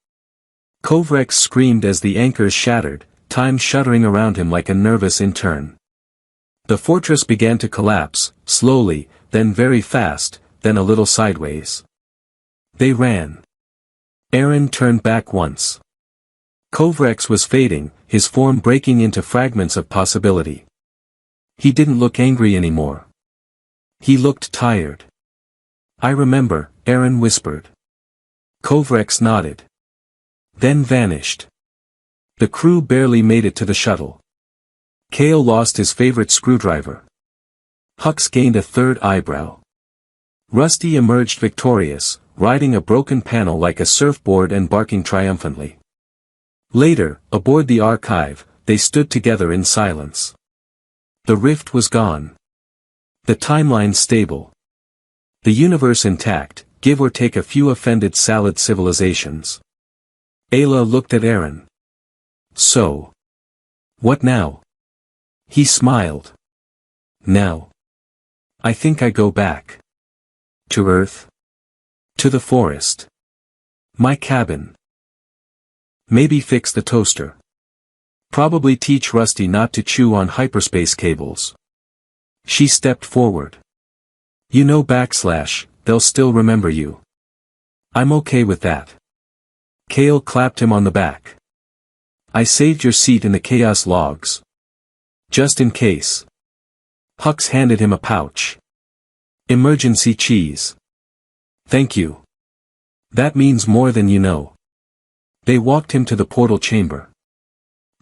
Kovrex screamed as the anchors shattered, time shuddering around him like a nervous intern. The fortress began to collapse, slowly, then very fast, then a little sideways. They ran. Aaron turned back once. Kovrex was fading, his form breaking into fragments of possibility. He didn't look angry anymore. He looked tired. I remember, Aaron whispered. Kovrex nodded. Then vanished. The crew barely made it to the shuttle. Kale lost his favorite screwdriver. Hux gained a third eyebrow. Rusty emerged victorious, riding a broken panel like a surfboard and barking triumphantly. Later, aboard the Archive, they stood together in silence. The rift was gone. The timeline stable. The universe intact, give or take a few offended salad civilizations. Ayla looked at Aaron. So. What now? He smiled. Now. I think I go back. To Earth? To the forest. My cabin. Maybe fix the toaster. Probably teach Rusty not to chew on hyperspace cables. She stepped forward. You know / they'll still remember you. I'm okay with that. Kale clapped him on the back. I saved your seat in the chaos logs. Just in case. Hux handed him a pouch. Emergency cheese. Thank you. That means more than you know. They walked him to the portal chamber.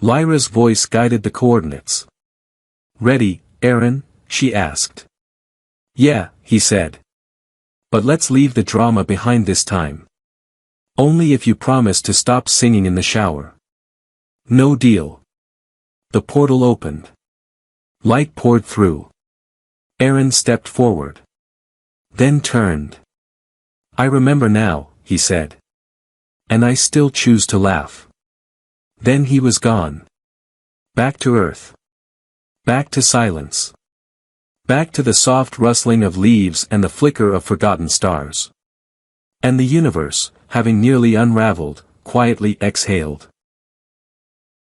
Lyra's voice guided the coordinates. Ready, Aaron? She asked. Yeah, he said. But let's leave the drama behind this time. Only if you promise to stop singing in the shower. No deal. The portal opened. Light poured through. Aaron stepped forward. Then turned. I remember now, he said. And I still choose to laugh. Then he was gone. Back to Earth. Back to silence. Back to the soft rustling of leaves and the flicker of forgotten stars. And the universe, having nearly unraveled, quietly exhaled.